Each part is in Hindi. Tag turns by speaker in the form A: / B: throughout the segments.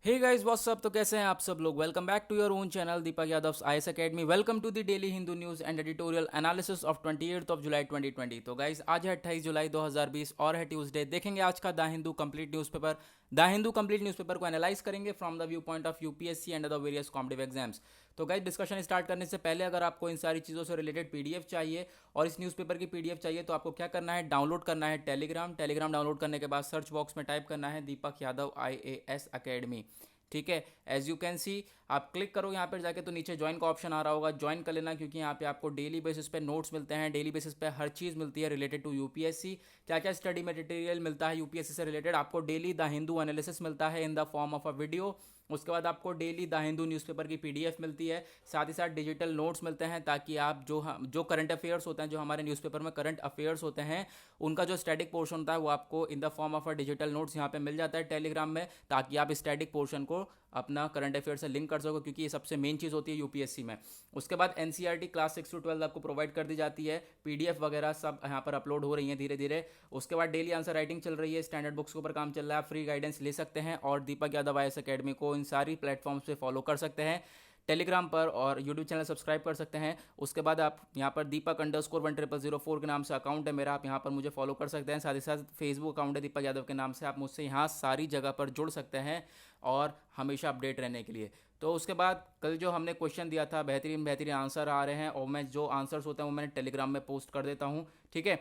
A: Hey guys what's up. तो कैसे हैं आप सब लोग। Welcome back to your own channel Deepak Yadav IAS academy. Welcome to the daily Hindu news and editorial analysis of 28 of July 2020। तो गाइस आज है 28 जुलाई 2020 और है ट्यूसडे। देखेंगे आज का the Hindu complete newspaper. The Hindu complete newspaper को एनालाइज करेंगे from the view point of UPSC and the various competitive exams. तो गाइस डिस्कशन स्टार्ट करने से पहले अगर आपको इन सारी चीज़ों से रिलेटेड पीडीएफ चाहिए और इस न्यूज़पेपर की पीडीएफ चाहिए तो आपको क्या करना है, डाउनलोड करना है टेलीग्राम डाउनलोड करने के बाद सर्च बॉक्स में टाइप करना है दीपक यादव आईएएस एकेडमी। ठीक है, एज यू कैन सी आप क्लिक करो यहाँ पर जाके तो नीचे ज्वाइन का ऑप्शन आ रहा होगा, ज्वाइन कर लेना क्योंकि यहाँ पे आपको डेली बेसिस पे नोट्स मिलते हैं, डेली बेसिस पे हर चीज़ मिलती है रिलेटेड टू यूपीएससी। क्या क्या स्टडी मटेरियल मिलता है यूपीएससी से रिलेटेड, आपको डेली द हिंदू एनालिसिस मिलता है in the form of a video. उसके बाद आपको डेली द हिंदू न्यूज़पेपर की पीडीएफ मिलती है, साथ ही साथ डिजिटल नोट्स मिलते हैं ताकि आप जो करंट अफेयर्स होते हैं, जो हमारे न्यूज़पेपर में करंट अफेयर्स होते हैं, उनका जो स्टैटिक पोर्शन होता है वो आपको in the form of a digital notes यहाँ पे मिल जाता है टेलीग्राम में, ताकि आप स्टैटिक पोर्शन को अपना करंट अफेयर से लिंक कर सको क्योंकि ये सबसे मेन चीज़ होती है यूपीएससी में। उसके बाद एनसीईआरटी क्लास 6 to 12 आपको प्रोवाइड कर दी जाती है, पीडीएफ वगैरह सब यहाँ पर अपलोड हो रही है धीरे धीरे। उसके बाद डेली आंसर राइटिंग चल रही है, स्टैंडर्ड बुक्स के ऊपर काम चल रहा है, आप फ्री गाइडेंस ले सकते हैं और दीपक यादव आईएएस एकेडमी को इन सारी प्लेटफॉर्म्स पे फॉलो कर सकते हैं टेलीग्राम पर, और यूट्यूब चैनल सब्सक्राइब कर सकते हैं। उसके बाद आप यहाँ पर दीपक_1004 के नाम से अकाउंट है मेरा, आप यहाँ पर मुझे फॉलो कर सकते हैं। साथ ही साथ फेसबुक अकाउंट है दीपक यादव के नाम से, आप मुझसे यहाँ सारी जगह पर जुड़ सकते हैं और हमेशा अपडेट रहने के लिए। तो उसके बाद कल जो हमने क्वेश्चन दिया था, बेहतरीन बेहतरीन आंसर आ रहे हैं और मैं जो आंसर्स होते हैं वो मैंने टेलीग्राम में पोस्ट कर देता हूँ। ठीक है,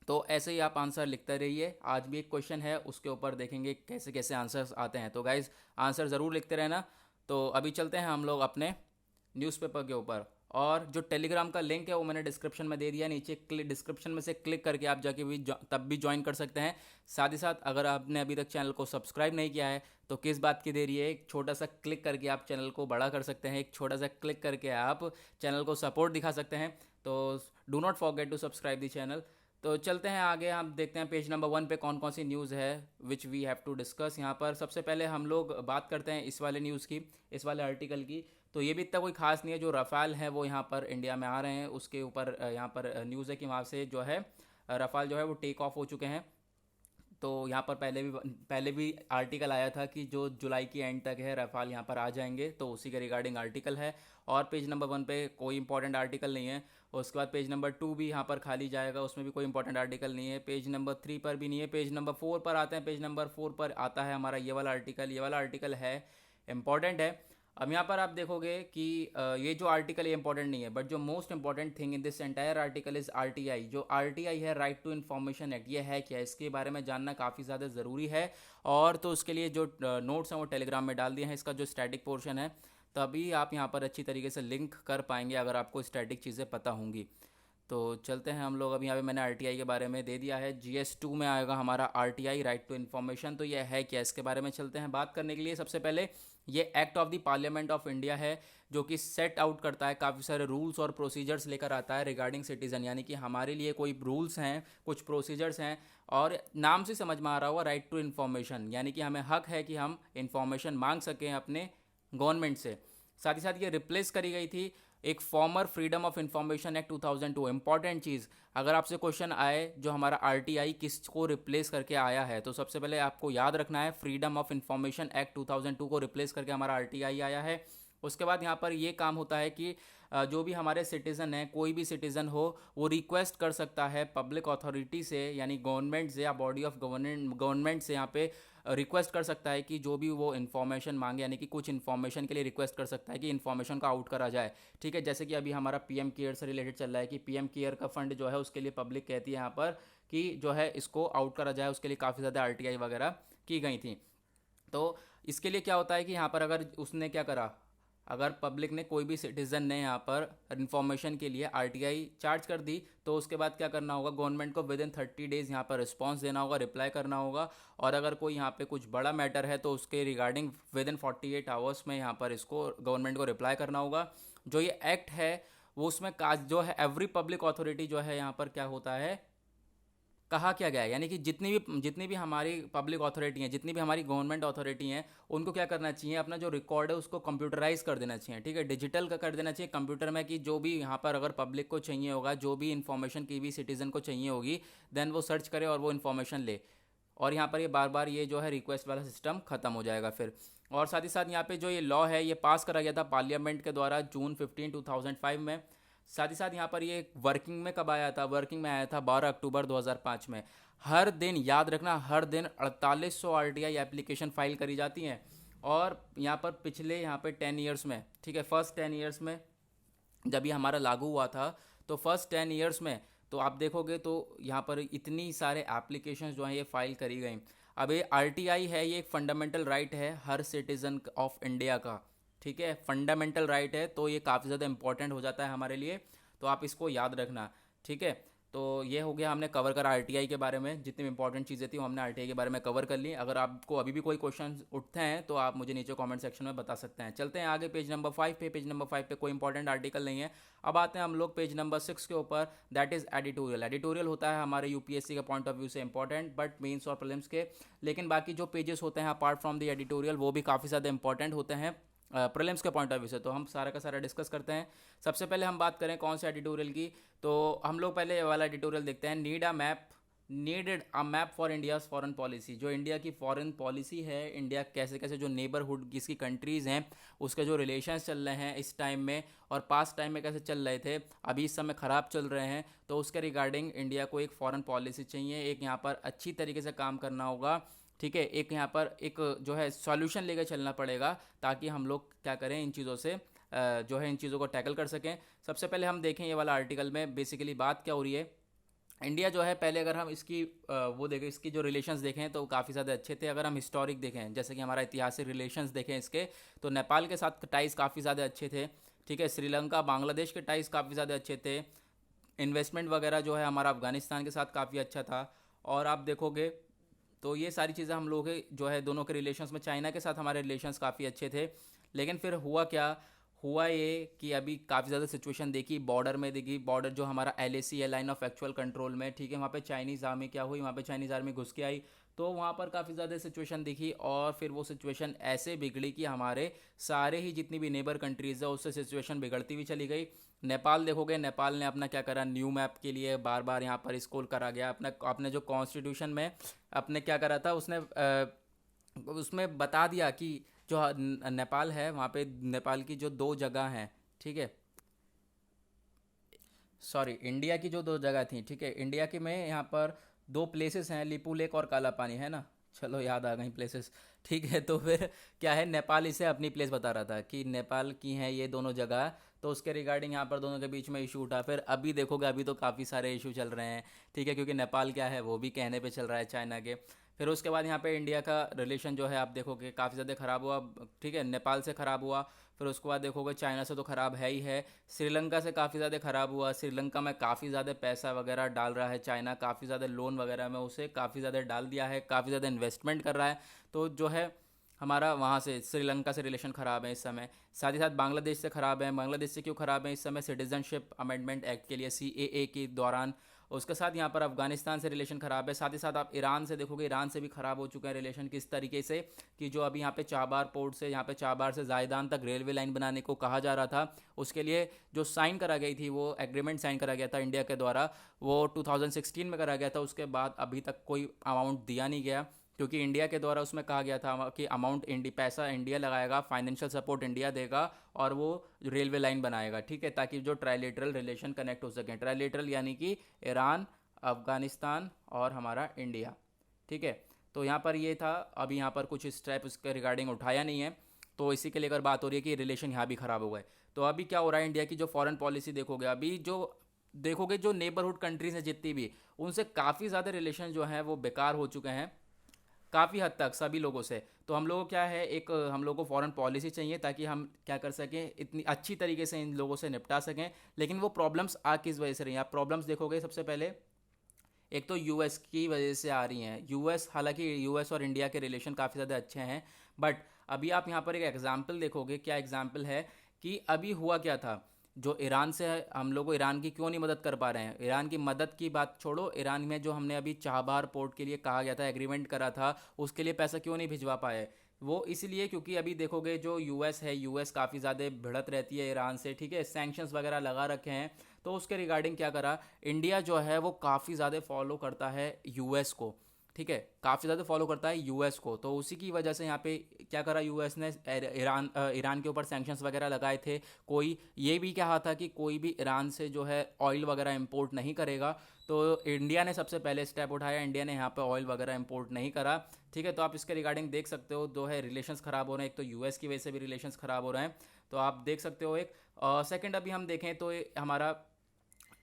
A: तो ऐसे ही आप आंसर लिखते रहिए। आज भी एक क्वेश्चन है, उसके ऊपर देखेंगे कैसे कैसे आंसर्स आते हैं। तो गाइज आंसर ज़रूर लिखते रहना। तो अभी चलते हैं हम लोग अपने न्यूज़पेपर के ऊपर, और जो टेलीग्राम का लिंक है वो मैंने डिस्क्रिप्शन में दे दिया नीचे, डिस्क्रिप्शन में से क्लिक करके आप जाके भी तब भी ज्वाइन कर सकते हैं। साथ ही साथ अगर आपने अभी तक चैनल को सब्सक्राइब नहीं किया है तो किस बात की देरी है, एक छोटा सा क्लिक करके आप चैनल को बड़ा कर सकते हैं, एक छोटा सा क्लिक करके आप चैनल को सपोर्ट दिखा सकते हैं। तो do not forget to subscribe the channel. तो चलते हैं आगे, हम देखते हैं पेज नंबर 1 पे कौन कौन सी न्यूज़ है which we have to discuss. यहाँ पर सबसे पहले हम लोग बात करते हैं इस वाले न्यूज़ की, इस वाले आर्टिकल की। तो ये भी इतना कोई खास नहीं है, जो रफ़ाल है वो यहाँ पर इंडिया में आ रहे हैं उसके ऊपर यहाँ पर न्यूज़ है कि वहाँ से जो है रफ़ाल जो है वो टेक ऑफ हो चुके हैं। तो यहाँ पर पहले भी आर्टिकल आया था कि जो जुलाई की एंड तक है रफ़ाल यहाँ पर आ जाएंगे, तो उसी के रिगार्डिंग आर्टिकल है। और पेज नंबर 1 पे कोई इंपॉर्टेंट आर्टिकल नहीं है। और उसके बाद पेज नंबर 2 भी यहाँ पर खाली जाएगा, उसमें भी कोई इंपॉर्टेंट आर्टिकल नहीं है। पेज नंबर 3 पर भी नहीं है। पेज नंबर 4 पर आते हैं, पेज नंबर 4 पर आता है हमारा ये वाला आर्टिकल। ये वाला आर्टिकल है इंपॉर्टेंट है। अब यहाँ पर आप देखोगे कि ये जो आर्टिकल ये इंपॉर्टेंट नहीं है, बट जो most important thing in this entire article is RTI. जो आरटीआई है, राइट टू इन्फॉर्मेशन एक्ट, ये है क्या, इसके बारे में जानना काफ़ी ज़्यादा ज़रूरी है। और तो उसके लिए जो नोट्स हैं वो टेलीग्राम में डाल दिए हैं, इसका जो स्टैटिक पोर्शन है, तभी आप यहाँ पर अच्छी तरीके से लिंक कर पाएंगे अगर आपको स्टैटिक चीज़ें पता होंगी। तो चलते हैं हम लोग। अब यहाँ पे मैंने आरटीआई के बारे में दे दिया है, जीएस 2 में आएगा हमारा आरटीआई, राइट टू इन्फॉर्मेशन। तो ये है क्या, इसके बारे में चलते हैं बात करने के लिए। सबसे पहले ये act of the parliament of India है, जो कि सेट आउट करता है काफ़ी सारे रूल्स और प्रोसीजर्स लेकर आता है रिगार्डिंग सिटीज़न, यानी कि हमारे लिए कोई रूल्स हैं, कुछ प्रोसीजर्स हैं। और नाम से समझ में आ रहा होगा राइट टू इन्फॉर्मेशन, यानी कि हमें हक है कि हम इन्फॉर्मेशन मांग सकें अपने गवर्नमेंट से। साथ ही साथ ये रिप्लेस करी गई थी एक former freedom of information act 2002। Important चीज़, अगर आपसे क्वेश्चन आए जो हमारा आरटीआई किसको रिप्लेस करके आया है, तो सबसे पहले आपको याद रखना है फ्रीडम ऑफ इंफॉर्मेशन एक्ट 2002 को रिप्लेस करके हमारा आरटीआई आया है। उसके बाद यहाँ पर ये काम होता है कि जो भी हमारे सिटीज़न हैं, कोई भी सिटीज़न हो, वो रिक्वेस्ट कर सकता है पब्लिक अथॉरिटी से, यानी गवर्नमेंट से या बॉडी ऑफ गवर्नमेंट से यहाँ पे रिक्वेस्ट कर सकता है कि जो भी वो इन्फॉर्मेशन मांगे, यानी कि कुछ इन्फॉर्मेशन के लिए रिक्वेस्ट कर सकता है कि इन्फॉर्मेशन का आउट करा जाए। ठीक है, जैसे कि अभी हमारा पीएम केयर से रिलेटेड चल रहा है कि पीएम केयर का फंड जो है उसके लिए पब्लिक कहती है यहाँ पर कि जो है इसको आउट करा जाए, उसके लिए काफ़ी ज़्यादा आरटीआई वगैरह की गई थी। तो इसके लिए क्या होता है कि यहाँ पर अगर उसने क्या करा, अगर पब्लिक ने, कोई भी सिटीज़न ने यहाँ पर इन्फॉर्मेशन के लिए आरटीआई चार्ज कर दी, तो उसके बाद क्या करना होगा, गवर्नमेंट को विद इन 30 डेज़ यहाँ पर रिस्पांस देना होगा, रिप्लाई करना होगा। और अगर कोई यहाँ पे कुछ बड़ा मैटर है तो उसके रिगार्डिंग विद इन 48 आवर्स में यहाँ पर इसको गवर्नमेंट को रिप्लाई करना होगा। जो ये एक्ट है वो उसमें जो है एवरी पब्लिक अथॉरिटी जो है यहाँ पर क्या होता है, कहा क्या गया है, यानी कि जितनी भी हमारी पब्लिक अथॉरिटी हैं, जितनी भी हमारी गवर्नमेंट अथॉरिटी हैं, उनको क्या करना चाहिए, अपना जो रिकॉर्ड है उसको कंप्यूटराइज कर देना चाहिए। ठीक है, डिजिटल का कर देना चाहिए कंप्यूटर में, कि जो भी यहाँ पर अगर पब्लिक को चाहिए होगा, जो भी इन्फॉर्मेशन की भी सिटीज़न को चाहिए होगी, देन वो सर्च करे और वो इन्फॉर्मेशन ले। और यहाँ पर ये बार बार ये जो है रिक्वेस्ट वाला सिस्टम ख़त्म हो जाएगा फिर। और साथ ही साथ यहाँ पे जो ये लॉ है ये पास करा गया था पार्लियामेंट के द्वारा जून 15 2005 में। साथ ही साथ यहाँ पर ये वर्किंग में कब आया था, वर्किंग में आया था 12 अक्टूबर 2005 में। हर दिन याद रखना, हर दिन 4800 आरटीआई एप्लीकेशन फाइल करी जाती हैं। और यहाँ पर पिछले यहाँ पे 10 ईयर्स में, ठीक है, फर्स्ट 10 ईयर्स में जब ये हमारा लागू हुआ था तो फर्स्ट 10 ईयर्स में तो आप देखोगे तो यहाँ पर इतनी सारे एप्लीकेशंस जो हैं ये फाइल करी गई। अब ये आरटीआई है, ये एक फंडामेंटल राइट है हर सिटीज़न ऑफ इंडिया का, ठीक है, फंडामेंटल राइट है, तो ये काफ़ी ज़्यादा इंपॉर्टेंट हो जाता है हमारे लिए, तो आप इसको याद रखना, ठीक है। तो ये हो गया, हमने कवर करा आरटीआई के बारे में, जितनी भी इंपॉर्टेंट चीज़ें थी वो हमने आरटीआई के बारे में कवर कर ली। अगर आपको अभी भी कोई क्वेश्चन उठते हैं तो आप मुझे नीचे कमेंट सेक्शन में बता सकते हैं। चलते हैं आगे पेज नंबर 5 पे। पेज नंबर 5 पे कोई इंपॉर्टेंट आर्टिकल नहीं है। अब आते हैं हम लोग पेज नंबर 6 के ऊपर, दैट इज़ एडिटोरियल। एडिटोरियल होता है हमारे यूपीएससी के पॉइंट ऑफ व्यू से इंपॉर्टेंट, बट मेंस और प्रीलिम्स के, लेकिन बाकी जो पेजेस होते हैं अपार्ट फ्रॉम द एडिटोरियल वो भी काफ़ी ज़्यादा इंपॉर्टेंट होते हैं प्रीलिम्स के पॉइंट ऑफ व्यू से। तो हम सारा का सारा डिस्कस करते हैं। सबसे पहले हम बात करें कौन से एडिटोरियल की, तो हम लोग पहले ये वाला एडिटोरियल देखते हैं। Needed a map for India's foreign policy. जो इंडिया की फॉरेन पॉलिसी है, इंडिया कैसे कैसे जो नेबरहुड जिसकी कंट्रीज़ हैं उसके जो रिलेशंस चल रहे हैं इस टाइम में और पास्ट टाइम में कैसे चल रहे थे, अभी इस समय ख़राब चल रहे हैं, तो उसके रिगार्डिंग इंडिया को एक फॉरेन पॉलिसी चाहिए। एक यहाँ पर अच्छी तरीके से काम करना होगा, ठीक है, एक यहाँ पर एक जो है सॉल्यूशन लेकर चलना पड़ेगा ताकि हम लोग क्या करें, इन चीज़ों से जो है इन चीज़ों को टैकल कर सकें। सबसे पहले हम देखें ये वाला आर्टिकल में बेसिकली बात क्या हो रही है। इंडिया जो है, पहले अगर हम इसकी वो देखें, इसकी जो रिलेशंस देखें तो काफ़ी ज़्यादा अच्छे थे। अगर हम हिस्टोरिक देखें, जैसे कि हमारा ऐतिहासिक रिलेशंस देखें इसके, तो नेपाल के साथ टाइज काफ़ी ज़्यादा अच्छे थे, ठीक है, श्रीलंका बांग्लादेश के टाइज काफ़ी ज़्यादा अच्छे थे। इन्वेस्टमेंट वगैरह जो है हमारा अफगानिस्तान के साथ काफ़ी अच्छा था। और आप देखोगे तो ये सारी चीज़ें हम लोग के जो है दोनों के रिलेशंस में, चाइना के साथ हमारे रिलेशंस काफ़ी अच्छे थे। लेकिन फिर हुआ क्या, हुआ ये कि अभी काफ़ी ज़्यादा सिचुएशन देखी बॉर्डर में, देखी बॉर्डर जो हमारा LAC है, लाइन ऑफ एक्चुअल कंट्रोल में, ठीक है, वहाँ पे चाइनीज़ आर्मी क्या हुई, वहाँ पे चाइनीज़ आर्मी घुस के आई, तो वहाँ पर काफ़ी ज़्यादा सिचुएशन दिखी। और फिर वो सिचुएशन ऐसे बिगड़ी कि हमारे सारे ही जितनी भी नेबर कंट्रीज़ है उससे सिचुएशन बिगड़ती हुई चली गई। नेपाल देखोगे, नेपाल ने अपना क्या करा, न्यू मैप के लिए बार बार यहाँ पर स्कोर करा गया अपना, अपने जो कॉन्स्टिट्यूशन में अपने क्या करा था उसने उसमें बता दिया कि जो नेपाल है वहाँ पे नेपाल की जो दो जगह हैं, ठीक है, सॉरी, इंडिया की जो दो जगह थी, ठीक है, इंडिया के में यहाँ पर दो प्लेसेस हैं, लिपू लेक और काला पानी, है ना, चलो याद आ गई प्लेसेस, ठीक है। तो फिर क्या है, नेपाल इसे अपनी प्लेस बता रहा था कि नेपाल की हैं ये दोनों जगह, तो उसके रिगार्डिंग यहाँ पर दोनों के बीच में इशू उठा। फिर अभी देखोगे अभी तो काफ़ी सारे इशू चल रहे हैं, ठीक है, क्योंकि नेपाल क्या है वो भी कहने पे चल रहा है चाइना के। फिर उसके बाद यहाँ पे इंडिया का रिलेशन जो है आप देखोगे काफ़ी ज़्यादा ख़राब हुआ, ठीक है, नेपाल से ख़राब हुआ। फिर उसके बाद देखोगे चाइना से तो ख़राब है ही है, श्रीलंका से काफ़ी ज़्यादा ख़राब हुआ। श्रीलंका में काफ़ी ज़्यादा पैसा वगैरह डाल रहा है चाइना, काफ़ी ज़्यादा लोन वगैरह में उसे काफ़ी ज़्यादा डाल दिया है, काफ़ी ज़्यादा इन्वेस्टमेंट कर रहा है, तो जो है हमारा वहाँ से श्रीलंका से रिलेशन ख़राब है इस समय। साथ ही साथ बांग्लादेश से ख़राब है। बांग्लादेश से क्यों ख़राब है इस समय, सिटीजनशिप अमेंडमेंट एक्ट के लिए, CAA के दौरान। उसके साथ यहाँ पर अफगानिस्तान से रिलेशन ख़राब है। साथ ही साथ आप ईरान से देखोगे, ईरान से भी ख़राब हो चुका है रिलेशन, किस तरीके से कि जो अभी यहाँ पे चाबार पोर्ट से, यहाँ पे चाबार से जायदान तक रेलवे लाइन बनाने को कहा जा रहा था, उसके लिए जो साइन करा गई थी, वो एग्रीमेंट साइन करा गया था इंडिया के द्वारा, वो 2016 में करा गया था। उसके बाद अभी तक कोई अमाउंट दिया नहीं गया, क्योंकि इंडिया के द्वारा उसमें कहा गया था कि अमाउंट पैसा इंडिया लगाएगा, फाइनेंशियल सपोर्ट इंडिया देगा और वो रेलवे लाइन बनाएगा, ठीक है, ताकि जो ट्राइलेटरल रिलेशन कनेक्ट हो सकें। ट्राइलेटरल यानी कि ईरान, अफगानिस्तान और हमारा इंडिया, ठीक है। तो यहाँ पर ये था, अभी यहाँ पर कुछ स्टेप इसके रिगार्डिंग उठाया नहीं है, तो इसी के लेकर बात हो रही है कि रिलेशन यहाँ भी ख़राब हो गए। तो अभी क्या हो रहा है, इंडिया की जो फॉरेन पॉलिसी देखोगे, अभी जो देखोगे जो नेबरहुड कंट्रीज हैं जितनी भी, उनसे काफ़ी ज़्यादा रिलेशन जो हैं वो बेकार हो चुके हैं काफ़ी हद तक सभी लोगों से। तो हम लोगों को क्या है, एक हम लोगों को फॉरेन पॉलिसी चाहिए ताकि हम क्या कर सकें, इतनी अच्छी तरीके से इन लोगों से निपटा सकें। लेकिन वो प्रॉब्लम्स आ किस वजह से रही हैं, आप प्रॉब्लम्स देखोगे सबसे पहले एक तो यूएस की वजह से आ रही हैं। यूएस, हालांकि यूएस और इंडिया के रिलेशन काफ़ी ज़्यादा अच्छे हैं, बट अभी आप यहाँ पर एक एग्जाम्पल देखोगे। क्या एग्जाम्पल है कि अभी हुआ क्या था, जो ईरान से हम लोग ईरान की क्यों नहीं मदद कर पा रहे हैं। ईरान की मदद की बात छोड़ो, ईरान में जो हमने अभी चाबहार पोर्ट के लिए कहा गया था, एग्रीमेंट करा था, उसके लिए पैसा क्यों नहीं भिजवा पाए। वो इसलिए क्योंकि अभी देखोगे जो यूएस है, यूएस काफ़ी ज़्यादा भिड़त रहती है ईरान से, ठीक है, सैंक्शंस वगैरह लगा रखे हैं। तो उसके रिगार्डिंग क्या करा, इंडिया जो है वो काफ़ी ज़्यादा फॉलो करता है यूएस को, ठीक है, काफ़ी ज़्यादा फॉलो करता है यूएस को। तो उसी की वजह से यहाँ पे क्या करा यूएस ने, ईरान के ऊपर सैंक्शंस वगैरह लगाए थे। कोई ये भी कहा था कि कोई भी ईरान से जो है ऑयल वगैरह इंपोर्ट नहीं करेगा। तो इंडिया ने सबसे पहले स्टेप उठाया, इंडिया ने यहाँ पे ऑयल वगैरह इंपोर्ट नहीं करा। ठीक है, तो आप इसके रिगार्डिंग देख सकते हो, जो है रिलेशंस ख़राब हो रहे हैं। एक तो यूएस की वजह से भी रिलेशंस ख़राब हो रहे हैं, तो आप देख सकते हो। एक सेकंड अभी हम देखें तो हमारा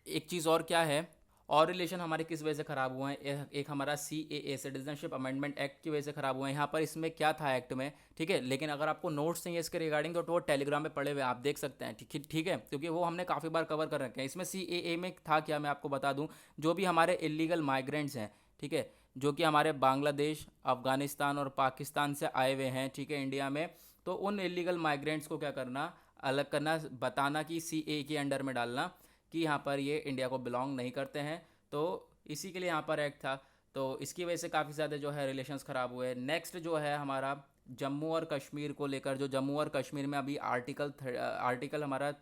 A: एक चीज़ और क्या है, और रिलेशन हमारे किस वजह से ख़राब हुए हैं। एक हमारा CAA सिटीजनशिप अमेंडमेंट एक्ट की वजह से ख़राब हुए हैं। यहाँ पर इसमें क्या था एक्ट में, ठीक है, लेकिन अगर आपको नोट्स चाहिए इसके रिगार्डिंग तो वो टेलीग्राम पे पड़े हुए आप देख सकते हैं। ठीक है, क्योंकि वो हमने काफ़ी बार कवर कर रखे हैं। इसमें CAA में था क्या, मैं आपको बता दूँ, जो भी हमारे इलीगल माइग्रेंट्स हैं, ठीक है, जो कि हमारे बांग्लादेश, अफगानिस्तान और पाकिस्तान से आए हुए हैं, ठीक है, इंडिया में, तो उन इलीगल माइग्रेंट्स को क्या करना, अलग करना, बताना कि CAA के अंडर में डालना कि यहाँ पर ये इंडिया को बिलोंग नहीं करते हैं। तो इसी के लिए यहाँ पर एक्ट था। तो इसकी वजह से काफ़ी ज़्यादा जो है रिलेशंस ख़राब हुए। नेक्स्ट जो है हमारा जम्मू और कश्मीर को लेकर, जो जम्मू और कश्मीर में अभी आर्टिकल हमारा,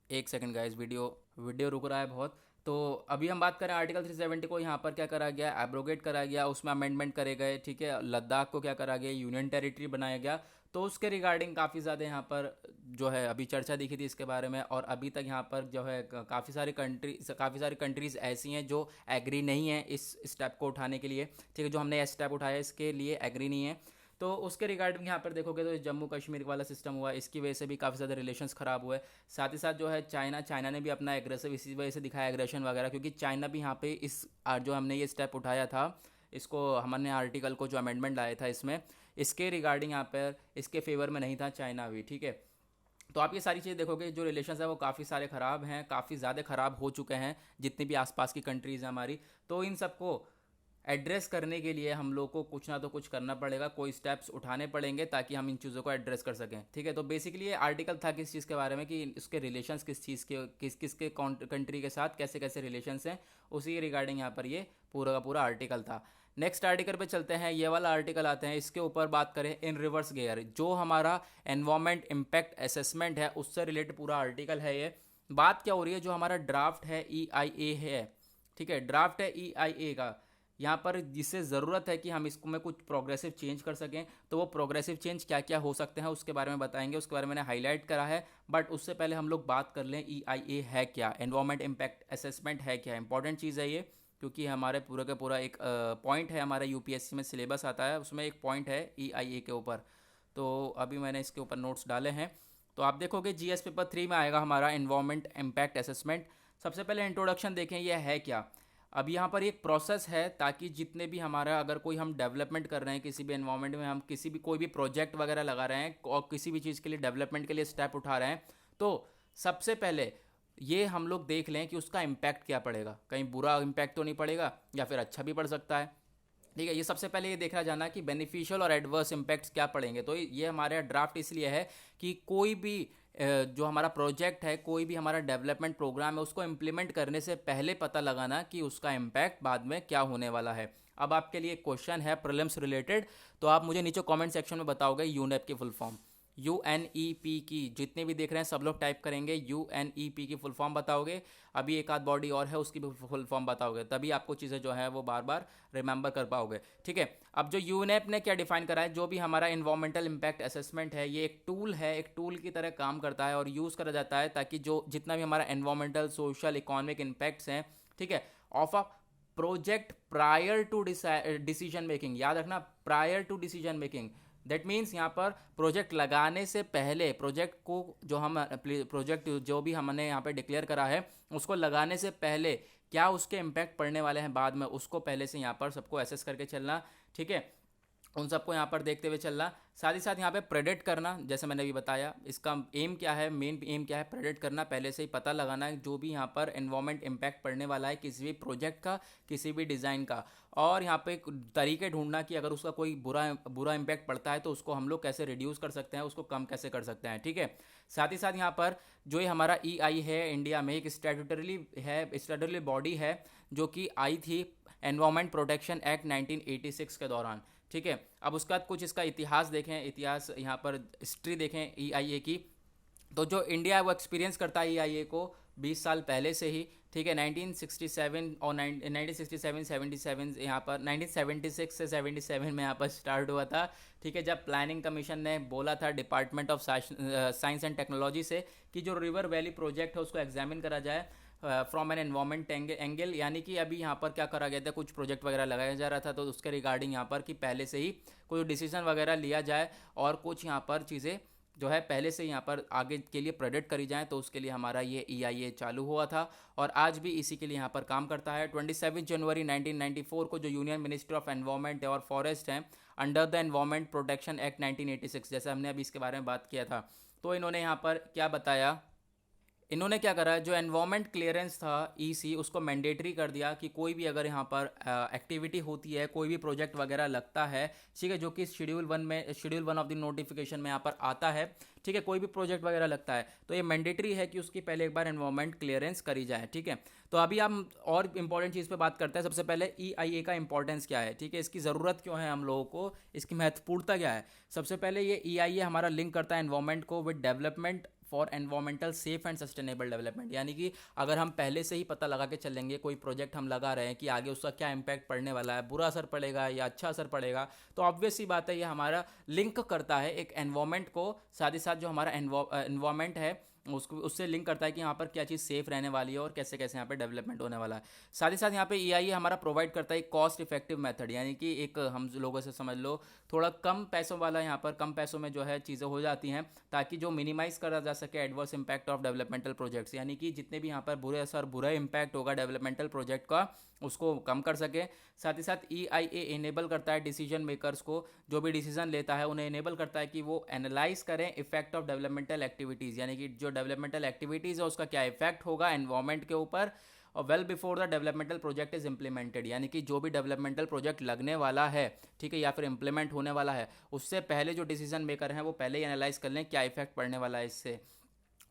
A: एक सेकंड गाइस, वीडियो वीडियो रुक रहा है बहुत। तो अभी हम बात करें आर्टिकल 370 को, यहाँ पर क्या करा गया, एब्रोगेट करा गया, उसमें अमेंडमेंट करे गए। ठीक है, लद्दाख को क्या करा गया, यूनियन टेरिटरी बनाया गया। तो उसके रिगार्डिंग काफ़ी ज़्यादा यहाँ पर जो है अभी चर्चा दिखी थी इसके बारे में, और अभी तक यहाँ पर जो है काफ़ी सारी कंट्रीज़ ऐसी हैं जो एग्री नहीं है इस स्टेप को उठाने के लिए। ठीक है, जो हमने ये स्टेप उठाया इसके लिए एग्री नहीं है। तो उसके रिगार्डिंग यहाँ पर देखोगे तो जम्मू कश्मीर वाला सिस्टम हुआ, इसकी वजह से भी काफ़ी ज़्यादा रिलेशंस ख़राब हुए। साथ ही साथ जो है चाइना ने भी अपना एग्रेसिव इसी वजह से दिखाया, एग्रेशन वगैरह, क्योंकि चाइना भी यहाँ पे इस जो हमने ये स्टेप उठाया था, इसको हमने आर्टिकल को जो अमेंडमेंट लाया था इसमें, इसके रिगार्डिंग यहाँ पर इसके फेवर में नहीं था चाइना भी। ठीक है, तो आप ये सारी चीज़ें देखोगे, जो रिलेशंस है वो काफ़ी सारे ख़राब हैं, काफ़ी ज़्यादा ख़राब हो चुके हैं जितनी भी आसपास की कंट्रीज़ हैं हमारी। तो इन सबको एड्रेस करने के लिए हम लोग को कुछ ना तो कुछ करना पड़ेगा, कोई स्टेप्स उठाने पड़ेंगे ताकि हम इन चीज़ों को एड्रेस कर सकें। ठीक है, तो बेसिकली ये आर्टिकल था किस चीज़ के बारे में, कि इसके रिलेशंस किस चीज़ के किस के कंट्री के साथ कैसे कैसे रिलेशंस हैं, उसी रिगार्डिंग यहाँ पर ये पूरा का पूरा आर्टिकल था। नेक्स्ट आर्टिकल पे चलते हैं, ये वाला आर्टिकल आते हैं, इसके ऊपर बात करें इन रिवर्स गियर, जो हमारा एनवायरमेंट इम्पैक्ट असेसमेंट है उससे रिलेटेड पूरा आर्टिकल है ये। बात क्या हो रही है, जो हमारा ड्राफ्ट है EIA है, ठीक है, ड्राफ्ट है EIA का, यहाँ पर जिससे ज़रूरत है कि हम इसको में कुछ प्रोग्रेसिव चेंज कर सकें। तो वो प्रोग्रेसिव चेंज क्या क्या हो सकते हैं उसके बारे में बताएंगे, उसके बारे में मैंने हाईलाइट करा है। बट उससे पहले हम लोग बात कर लें EIA है क्या, एनवायरमेंट इम्पैक्ट असेसमेंट है क्या। इंपॉर्टेंट चीज़ है ये, क्योंकि हमारे पूरा का पूरा एक पॉइंट है, हमारा UPSC में सिलेबस आता है, उसमें एक पॉइंट है EIA के ऊपर। तो अभी मैंने इसके ऊपर नोट्स डाले हैं, तो आप देखोगे GS पेपर 3 में आएगा हमारा एनवायरमेंट इम्पैक्ट असेसमेंट। सबसे पहले इंट्रोडक्शन देखें, यह है क्या। अब यहाँ पर एक प्रोसेस है, ताकि जितने भी हमारा, अगर कोई हम डेवलपमेंट कर रहे हैं किसी भी एनवायरनमेंट में, हम किसी भी कोई भी प्रोजेक्ट वगैरह लगा रहे हैं और किसी भी चीज़ के लिए डेवलपमेंट के लिए स्टेप उठा रहे हैं, तो सबसे पहले ये हम लोग देख लें कि उसका इम्पैक्ट क्या पड़ेगा, कहीं बुरा इम्पैक्ट तो नहीं पड़ेगा, या फिर अच्छा भी पड़ सकता है। ठीक है, ये सबसे पहले ये देखना जाना कि बेनिफिशियल और एडवर्स इम्पैक्ट्स क्या पड़ेंगे। तो ये हमारे ड्राफ्ट इसलिए है कि कोई भी जो हमारा प्रोजेक्ट है, कोई भी हमारा डेवलपमेंट प्रोग्राम है, उसको इम्प्लीमेंट करने से पहले पता लगाना कि उसका इम्पैक्ट बाद में क्या होने वाला है। अब आपके लिए क्वेश्चन है प्रीलिम्स रिलेटेड, तो आप मुझे नीचे कमेंट सेक्शन में बताओगे यूनेप की फुल फॉर्म, UNEP की, जितने भी देख रहे हैं सब लोग टाइप करेंगे UNEP की फुल फॉर्म बताओगे। अभी एक आध बॉडी और है उसकी भी फुल फॉर्म बताओगे, तभी आपको चीज़ें जो है वो बार बार रिमेंबर कर पाओगे। ठीक है, अब जो यूनेप ने क्या डिफाइन करा है, जो भी हमारा इन्वायरमेंटल इम्पैक्ट असेसमेंट है, ये एक टूल है, एक टूल की तरह काम करता है और यूज़ करा जाता है, ताकि जो जितना भी हमारा एनवायरमेंटल, सोशल, इकोनॉमिक इम्पैक्ट्स हैं, ठीक है, of a project prior to decision making, याद रखना, prior to decision making. That means यहाँ पर प्रोजेक्ट लगाने से पहले, प्रोजेक्ट को जो हम प्रोजेक्ट जो भी हमने यहाँ पे डिक्लेयर करा है, उसको लगाने से पहले क्या उसके इम्पैक्ट पड़ने वाले हैं बाद में, उसको पहले से यहाँ पर सबको एसेस करके चलना। ठीक है, उन सबको यहाँ पर देखते हुए चलना। साथ ही साथ यहाँ पे प्रेडिक्ट करना, जैसे मैंने अभी बताया, इसका एम क्या है, मेन एम क्या है, प्रेडिक्ट करना, पहले से ही पता लगाना है जो भी यहाँ पर एनवायरमेंट इम्पैक्ट पड़ने वाला है किसी भी प्रोजेक्ट का, किसी भी डिज़ाइन का, और यहाँ पे तरीके ढूंढना कि अगर उसका कोई बुरा इम्पैक्ट पड़ता है तो उसको हम लोग कैसे रिड्यूस कर सकते हैं, उसको कम कैसे कर सकते हैं। ठीक है, साथ ही साथ यहाँ पर जो ये हमारा EI है, इंडिया में एक स्टैट्यूटरी बॉडी है जो कि आई थी एनवायरमेंट प्रोटेक्शन एक्ट 1986 के दौरान। ठीक है, अब उसके बाद कुछ इसका इतिहास देखें, इतिहास यहाँ पर हिस्ट्री देखें EIA की। तो जो इंडिया है वो एक्सपीरियंस करता है EIA को 20 साल पहले से ही, ठीक है। 1967 और 1967 77 यहाँ पर 1976 से 77 में यहाँ पर स्टार्ट हुआ था, ठीक है। जब प्लानिंग कमीशन ने बोला था department of science and technology से कि जो रिवर वैली प्रोजेक्ट है उसको एग्जामिन करा जाए फ्रॉम एन एनवायरमेंट एंगल, यानी कि अभी यहाँ पर क्या करा गया था, कुछ प्रोजेक्ट वगैरह लगाया जा रहा था, तो उसके रिगार्डिंग यहाँ पर कि पहले से ही कोई डिसीजन वगैरह लिया जाए और कुछ यहाँ पर चीज़ें जो है पहले से यहाँ पर आगे के लिए प्रेडिक्ट करी जाए, तो उसके लिए हमारा ये EIA चालू हुआ था और आज भी इसी के लिए यहाँ पर काम करता है। 27 जनवरी 1994 को जो यूनियन मिनिस्ट्री ऑफ एनवायरनमेंट और फॉरेस्ट है, under the environment protection act 1986, जैसे हमने अभी इसके बारे में बात किया था, तो इन्होंने यहाँ पर क्या बताया, इन्होंने क्या करा, जो एनवायरमेंट क्लियरेंस था EC, उसको मैंडेटरी कर दिया कि कोई भी अगर यहाँ पर एक्टिविटी होती है, कोई भी प्रोजेक्ट वगैरह लगता है, ठीक है, जो कि शेड्यूल 1 ऑफ द नोटिफिकेशन में यहाँ पर आता है, ठीक है, कोई भी प्रोजेक्ट वगैरह लगता है तो ये मैंडेटरी है कि उसकी पहले एक बार एनवायरमेंट क्लियरेंस करी जाए, ठीक है। तो अभी हम और इंपॉर्टेंट चीज़ पे बात करते हैं। सबसे पहले EIA का इंपॉर्टेंस क्या है, ठीक है, इसकी ज़रूरत क्यों है हम लोगों को, इसकी महत्वपूर्णता क्या है। सबसे पहले ये EIA हमारा लिंक करता है एनवायरमेंट को with development for environmental safe and sustainable development, यानी कि अगर हम पहले से ही पता लगा के चलेंगे कोई प्रोजेक्ट हम लगा रहे हैं कि आगे उसका क्या इम्पैक्ट पड़ने वाला है, बुरा असर पड़ेगा या अच्छा असर पड़ेगा, तो ऑब्वियस सी बात है ये हमारा लिंक करता है एक एनवायरमेंट को, साथ ही साथ जो हमारा एनवायरमेंट है उसको उससे लिंक करता है कि यहाँ पर क्या चीज़ सेफ रहने वाली है और कैसे कैसे यहाँ पे डेवलपमेंट होने वाला है। साथ ही साथ यहाँ पे EIA हमारा प्रोवाइड करता है एक कॉस्ट इफेक्टिव मेथड, यानी कि एक हम लोगों से समझ लो थोड़ा कम पैसों वाला, यहाँ पर कम पैसों में जो है चीज़ें हो जाती हैं, ताकि जो मिनिमाइज़ करा जा सके adverse impact of developmental projects, यानी कि जितने भी यहाँ पर बुरे असर बुरा इम्पैक्ट होगा डेवलपमेंटल प्रोजेक्ट का उसको कम कर सके। साथ ही साथ EIA इनेबल करता है डिसीजन मेकर्स को, जो भी डिसीजन लेता है उन्हें इनेबल करता है कि वो एनालाइज करें इफेक्ट ऑफ डेवलपमेंटल एक्टिविटीज़, यानी कि जो डेवलपमेंटल एक्टिविटीज़ है उसका क्या इफेक्ट होगा एनवायरमेंट के ऊपर, और well before the developmental project is implemented, यानी कि जो भी डेवलपमेंटल प्रोजेक्ट लगने वाला है, ठीक है, या फिर इम्प्लीमेंट होने वाला है, उससे पहले जो डिसीजन मेकर हैं वो पहले ही एनालाइज कर लें क्या इफेक्ट पड़ने वाला है इससे।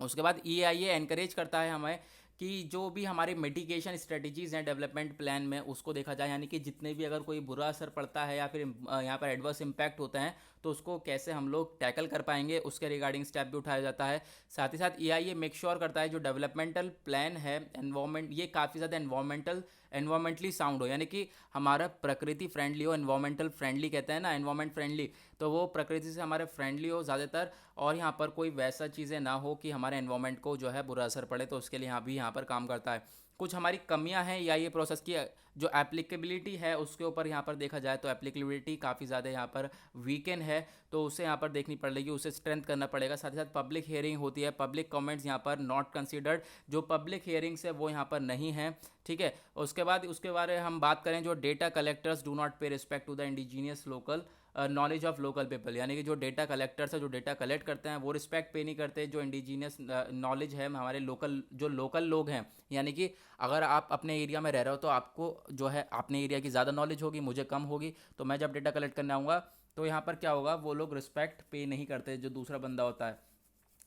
A: उसके बाद EIA एनकरेज करता है हमें कि जो भी हमारे मिटिगेशन स्ट्रेटजीज़ हैं डेवलपमेंट प्लान में उसको देखा जाए, यानी कि जितने भी अगर कोई बुरा असर पड़ता है या फिर यहाँ पर एडवर्स इम्पैक्ट होते हैं तो उसको कैसे हम लोग टैकल कर पाएंगे, उसके रिगार्डिंग स्टेप भी उठाया जाता है। साथ ही साथ EIA मेक श्योर करता है जो डेवलपमेंटल प्लान है एनवायरमेंट, ये काफ़ी ज़्यादा एनवायरमेंटली साउंड हो, यानी कि हमारा प्रकृति फ्रेंडली हो, एनवायरमेंटल फ्रेंडली कहते हैं ना, एनवायरमेंट फ्रेंडली, तो वो प्रकृति से हमारे फ्रेंडली हो ज़्यादातर, और यहाँ पर कोई वैसा चीज़ें ना हो कि हमारे एनवायरमेंट को जो है बुरा असर पड़े, तो उसके लिए यहाँ पर काम करता है। कुछ हमारी कमियां हैं या ये प्रोसेस की जो एप्लीकेबिलिटी है उसके ऊपर यहाँ पर देखा जाए तो एप्लीकेबिलिटी काफ़ी ज़्यादा यहाँ पर वीकेंड है, तो उसे यहाँ पर देखनी पड़ेगी, उसे स्ट्रेंथ करना पड़ेगा। साथ ही साथ पब्लिक हियरिंग होती है, पब्लिक कमेंट्स यहाँ पर नॉट कंसीडर्ड, जो पब्लिक हियरिंग्स है वो यहाँ पर नहीं है, ठीक है। उसके बाद उसके बारे में हम बात करें, जो data collectors do not pay respect to the indigenous local knowledge of local people, यानी कि जो डेटा कलेक्टर्स है, जो डेटा कलेक्ट करते हैं वो रिस्पेक्ट पे नहीं करते जो इंडिजीनियस नॉलेज है हमारे लोकल लोग हैं, यानी कि अगर आप अपने एरिया में रह रहे हो तो आपको जो है अपने एरिया की ज़्यादा नॉलेज होगी, मुझे कम होगी, तो मैं जब डेटा कलेक्ट करने आऊँगा तो यहाँ पर क्या होगा, वो लोग रिस्पेक्ट पे नहीं करते जो दूसरा बंदा होता है,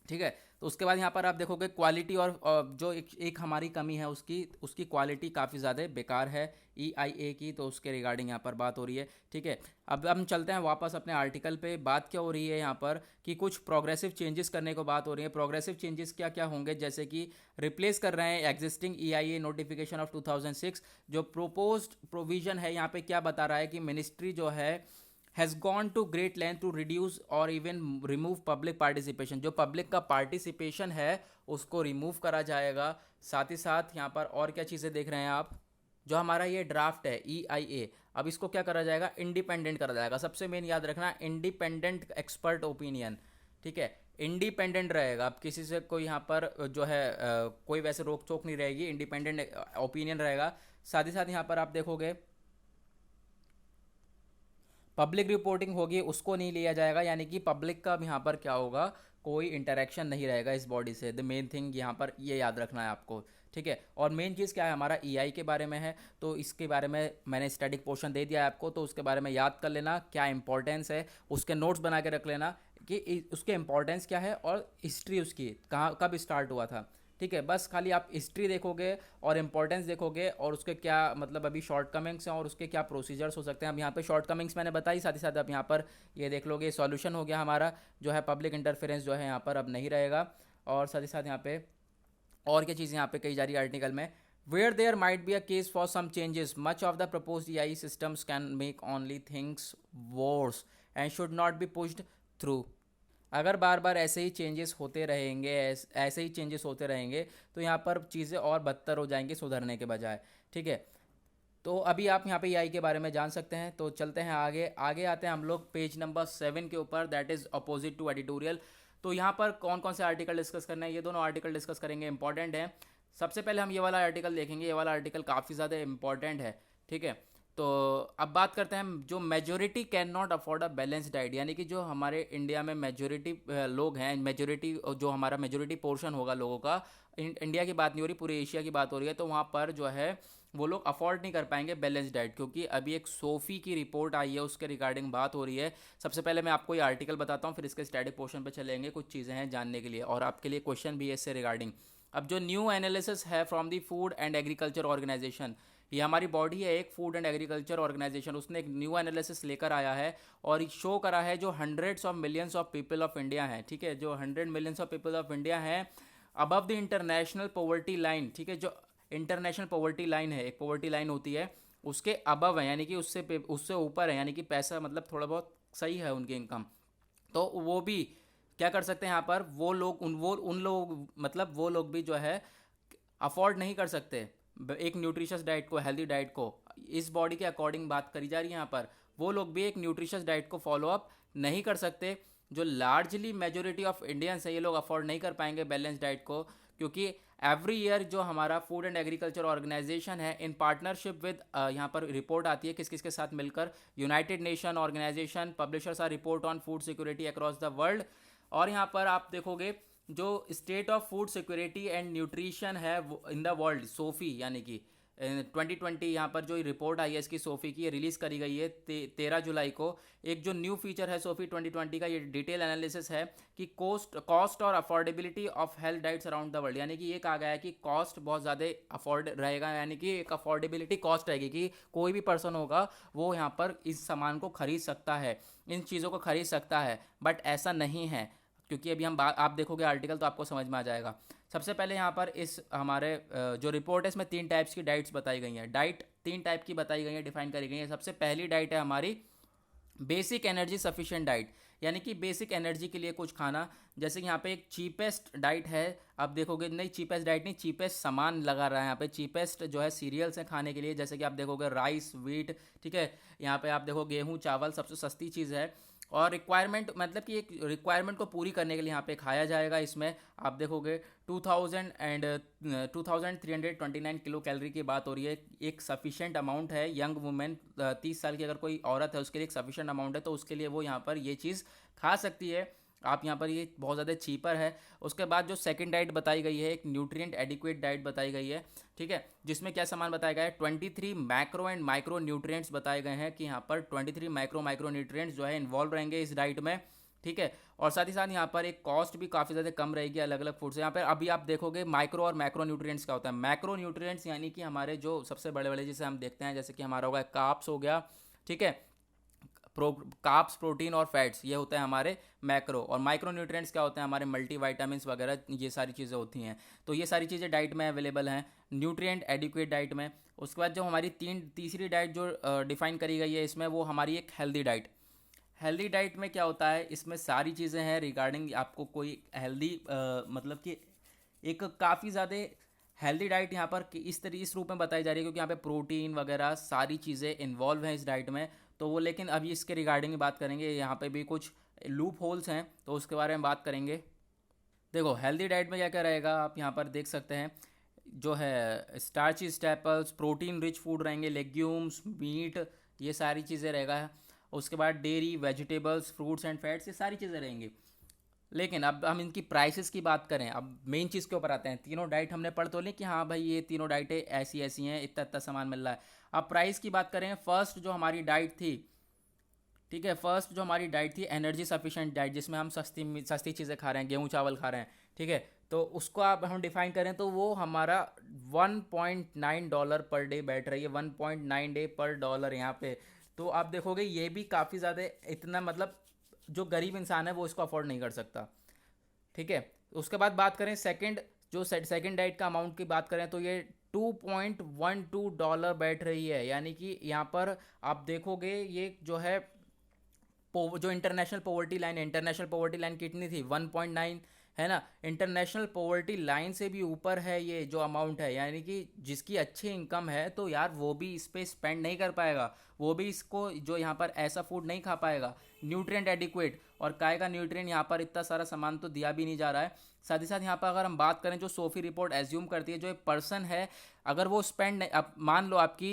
A: ठीक है। तो उसके बाद यहाँ पर आप देखोगे क्वालिटी और जो एक हमारी कमी है उसकी क्वालिटी काफ़ी ज़्यादा बेकार है EIA की, तो उसके रिगार्डिंग यहाँ पर बात हो रही है, ठीक है। अब हम चलते हैं वापस अपने आर्टिकल पे। बात क्या हो रही है यहाँ पर कि कुछ प्रोग्रेसिव चेंजेस करने को बात हो रही है। प्रोग्रेसिव चेंजेस क्या क्या होंगे, जैसे कि रिप्लेस कर रहे हैं एग्जिस्टिंग EIA नोटिफिकेशन ऑफ 2006। जो प्रोपोज्ड प्रोविजन है यहाँ पे क्या बता रहा है कि मिनिस्ट्री जो है has gone to great length to reduce और even remove public participation, जो पब्लिक का पार्टिसिपेशन है उसको रिमूव करा जाएगा। साथ ही साथ यहाँ पर और क्या चीज़ें देख रहे हैं आप, जो हमारा ये ड्राफ्ट है EIA, अब इसको क्या करा जाएगा, इंडिपेंडेंट करा जाएगा। सबसे मेन याद रखना, इंडिपेंडेंट एक्सपर्ट ओपिनियन, ठीक है, इंडिपेंडेंट रहेगा। अब किसी से कोई यहाँ पर जो है कोई वैसे रोक टोक नहीं रहेगी, इंडिपेंडेंट ओपिनियन रहेगा। साथ ही साथ यहाँ पर आप देखोगे पब्लिक रिपोर्टिंग होगी, उसको नहीं लिया जाएगा, यानी कि पब्लिक का यहाँ पर क्या होगा, कोई इंटरेक्शन नहीं रहेगा इस बॉडी से। द मेन थिंग यहाँ पर ये याद रखना है आपको, ठीक है। और मेन चीज़ क्या है, हमारा EI के बारे में है, तो इसके बारे में मैंने स्टैटिक पोर्शन दे दिया है आपको, तो उसके बारे में याद कर लेना क्या इंपॉर्टेंस है, उसके नोट्स बना के रख लेना कि उसके इंपॉर्टेंस क्या है और हिस्ट्री उसकी कहाँ कब स्टार्ट हुआ था, ठीक है। बस खाली आप हिस्ट्री देखोगे और इंपॉर्टेंस देखोगे और उसके क्या मतलब अभी शॉर्ट कमिंग्स हैं और उसके क्या प्रोसीजर्स हो सकते हैं। अब यहाँ पे शॉर्ट कमिंग्स मैंने बताई, साथ ही साथ अब यहाँ पर ये देख लोगे सॉल्यूशन हो गया हमारा, जो है पब्लिक इंटरफेरेंस जो है यहाँ पर अब नहीं रहेगा। और साथ ही साथ यहाँ पे और क्या चीज़ यहाँ पे कही जा रही है आर्टिकल में, where there might be a case for some changes much of the proposed AI systems can make only things worse and should not be pushed through. अगर बार बार ऐसे ही चेंजेस होते रहेंगे, ऐसे ही चेंजेस होते रहेंगे, तो यहाँ पर चीज़ें और बदतर हो जाएंगी सुधरने के बजाय। ठीक है, तो अभी आप यहाँ पे एआई के बारे में जान सकते हैं। तो चलते हैं आगे, आगे आते हैं हम लोग पेज नंबर 7 के ऊपर, that is opposite to editorial. तो यहाँ पर कौन कौन से आर्टिकल डिस्कस करना है, ये दोनों आर्टिकल डिस्कस करेंगे, इंपॉर्टेंट है। सबसे पहले हम ये वाला आर्टिकल देखेंगे, ये वाला आर्टिकल काफ़ी ज़्यादा इंपॉर्टेंट है। ठीक है, तो अब बात करते हैं जो majority can not afford a balance diet, यानी कि जो हमारे इंडिया में मेजोरिटी लोग हैं, मेजोरिटी जो हमारा मेजोरिटी पोर्शन होगा लोगों का, इंडिया की बात नहीं हो रही, पूरे एशिया की बात हो रही है, तो वहाँ पर जो है वो लोग अफोर्ड नहीं कर पाएंगे बैलेंस डाइट, क्योंकि अभी एक सोफी की रिपोर्ट आई है, उसके रिगार्डिंग बात हो रही है। सबसे पहले मैं आपको ये आर्टिकल बताता हूँ, फिर इसके स्टैटिक पोर्शन पे चलेंगे, कुछ चीज़ें हैं जानने के लिए और आपके लिए क्वेश्चन भी है इससे रिगार्डिंग। अब जो न्यू एनालिसिस है from the food and agriculture organization, ये हमारी बॉडी है एक फूड एंड एग्रीकल्चर ऑर्गेनाइजेशन, उसने एक न्यू एनालिसिस लेकर आया है और शो करा है जो hundreds of millions of people of India हैं। ठीक है, जो 100 millions of people of India हैं above the international poverty line. ठीक है, जो इंटरनेशनल पॉवर्टी लाइन है, एक पॉवर्टी लाइन होती है, उसके अबव है, यानी कि उससे ऊपर है, यानी कि पैसा मतलब थोड़ा बहुत सही है उनकी इनकम, तो वो भी क्या कर सकते हैं यहाँ पर, वो लोग उन लोग मतलब वो लोग भी जो है अफोर्ड नहीं कर सकते एक न्यूट्रिशियस डाइट को, हेल्दी डाइट को। इस बॉडी के अकॉर्डिंग बात करी जा रही है यहाँ पर, वो लोग भी एक न्यूट्रिशियस डाइट को फॉलो अप नहीं कर सकते। जो लार्जली मेजोरिटी ऑफ इंडियंस है, ये लोग अफोर्ड नहीं कर पाएंगे बैलेंस डाइट को, क्योंकि एवरी ईयर जो हमारा फूड एंड एग्रीकल्चर ऑर्गेनाइजेशन है इन पार्टनरशिप विद, यहाँ पर रिपोर्ट आती है किस किस के साथ मिलकर, united nation organization publishers are report on food security across the world. और यहाँ पर आप देखोगे जो state of food security and nutrition है इन द वर्ल्ड, सोफी, यानी कि 2020 यहाँ पर जो रिपोर्ट आई है इसकी सोफी की, ये रिलीज़ करी गई है 13 जुलाई को। एक जो न्यू फीचर है सोफी 2020 का, ये डिटेल एनालिसिस है कि कॉस्ट और affordability of health diets around the world, यानी कि ये कहा गया है कि कॉस्ट बहुत ज़्यादा अफोर्ड रहेगा, यानी कि एक अफोर्डेबिलिटी कॉस्ट रहेगी कि कोई भी पर्सन होगा वो यहाँ पर इस सामान को खरीद सकता है, इन चीज़ों को खरीद सकता है। बट ऐसा नहीं है, क्योंकि अभी आप देखोगे आर्टिकल तो आपको समझ में आ जाएगा। सबसे पहले यहाँ पर इस हमारे जो रिपोर्ट है इसमें 3 टाइप्स की डाइट्स बताई गई हैं, डाइट 3 टाइप की बताई गई हैं, डिफाइन करी गई हैं। सबसे पहली डाइट है हमारी बेसिक एनर्जी सफिशिएंट डाइट, यानी कि बेसिक एनर्जी के लिए कुछ खाना, जैसे कि यहाँ पे एक चीपेस्ट डाइट है, आप देखोगे, नहीं चीपेस्ट डाइट नहीं, चीपेस्ट सामान लगा रहा है यहाँ पे, चीपेस्ट जो है सीरियल्स हैं खाने के लिए, जैसे कि आप देखोगे राइस, व्हीट, ठीक है, यहाँ पे आप देखो गेहूँ, चावल, सबसे सस्ती चीज़ है। और रिक्वायरमेंट मतलब कि एक रिक्वायरमेंट को पूरी करने के लिए यहाँ पे खाया जाएगा। इसमें आप देखोगे 2329 किलो कैलोरी की बात हो रही है, एक सफिशिएंट अमाउंट है। यंग वुमेन 30 साल की अगर कोई औरत है उसके लिए एक सफिशिएंट अमाउंट है, तो उसके लिए वो यहाँ पर ये चीज़ खा सकती है। आप यहाँ पर ये बहुत ज़्यादा चीपर है। उसके बाद जो सेकंड डाइट बताई गई है, एक न्यूट्रिएंट एडिक्वेट डाइट बताई गई है, ठीक है, जिसमें क्या सामान बताया गया है, 23 मैक्रो एंड माइक्रो न्यूट्रिएंट्स बताए गए हैं कि यहाँ पर 23 माइक्रो न्यूट्रिएंट्स जो है इन्वॉल्व रहेंगे इस डाइट में, ठीक है। और साथ ही साथ यहाँ पर एक कॉस्ट भी काफ़ी ज़्यादा कम रहेगी अलग अलग फूड से। यहाँ पर अभी आप देखोगे माइक्रो और मैक्रो न्यूट्रिएंट्स क्या होता है। मैक्रो न्यूट्रिएंट्स यानी कि हमारे जो सबसे बड़े बड़े जिसे हम देखते हैं, जैसे कि हमारा होगा कार्ब्स हो गया, ठीक है, कार्ब्स, प्रोटीन और फैट्स, ये होते हैं हमारे मैक्रो। और माइक्रो न्यूट्रिएंट्स क्या होते हैं, हमारे मल्टीविटामिन्स वगैरह, ये सारी चीज़ें होती हैं। तो ये सारी चीज़ें डाइट में अवेलेबल हैं न्यूट्रिएंट एडिक्वेट डाइट में। उसके बाद जो हमारी तीसरी डाइट जो डिफाइन करी गई है इसमें, वो हमारी एक हेल्दी डाइट। हेल्दी डाइट में क्या होता है, इसमें सारी चीज़ें हैं रिगार्डिंग आपको कोई हेल्दी मतलब कि एक काफ़ी ज़्यादा हेल्दी डाइट यहाँ पर इस रूप में बताई जा रही है, क्योंकि यहाँ पे प्रोटीन वगैरह सारी चीज़ें इन्वॉल्व हैं इस डाइट में। तो वो लेकिन अभी इसके रिगार्डिंग बात करेंगे, यहाँ पे भी कुछ लूप होल्स हैं तो उसके बारे में बात करेंगे। देखो हेल्दी डाइट में क्या क्या रहेगा, आप यहाँ पर देख सकते हैं, जो है starchy staples, protein rich food रहेंगे, लेग्यूम्स, मीट, ये सारी चीज़ें रहेगा। उसके बाद dairy, vegetables, fruits and fats, ये सारी चीज़ें रहेंगी। लेकिन अब हम इनकी प्राइसेस की बात करें, अब मेन चीज़ के ऊपर आते हैं। तीनों डाइट हमने पढ़ तो ली कि हाँ भाई ये तीनों डाइटें ऐसी ऐसी हैं, इतना इतना सामान मिल रहा है। अब प्राइस की बात करें, फर्स्ट जो हमारी डाइट थी, ठीक है, फर्स्ट जो हमारी डाइट थी एनर्जी सफिशिएंट डाइट, जिसमें हम सस्ती सस्ती चीज़ें खा रहे हैं, गेहूँ चावल खा रहे हैं, ठीक है, तो उसको आप हम डिफाइन करें तो वो हमारा $1.9 पर डे बैठ रही है, 1.9 डे पर डॉलर यहाँ पे। तो आप देखोगे ये भी काफ़ी ज़्यादा, इतना मतलब जो गरीब इंसान है वो इसको अफोर्ड नहीं कर सकता, ठीक है। उसके बाद बात करें सेकंड, जो सेकंड डाइट का अमाउंट की बात करें तो ये $2.12 बैठ रही है। यानी कि यहाँ पर आप देखोगे ये जो है जो इंटरनेशनल पॉवर्टी लाइन है, इंटरनेशनल पॉवर्टी लाइन कितनी थी 1.9, है ना। इंटरनेशनल पॉवर्टी लाइन से भी ऊपर है ये जो अमाउंट है। यानी कि जिसकी अच्छी इनकम है तो यार वो भी इस पे स्पेंड नहीं कर पाएगा, वो भी इसको जो यहाँ पर ऐसा फूड नहीं खा पाएगा न्यूट्रिएंट एडिक्वेट। और काय का न्यूट्रिएंट यहाँ पर इतना सारा सामान तो दिया भी नहीं जा रहा है। साथ ही साथ यहाँ पर अगर हम बात करें जो सोफी रिपोर्ट एज्यूम करती है जो एक पर्सन है, अगर वो स्पेंड अब मान लो आपकी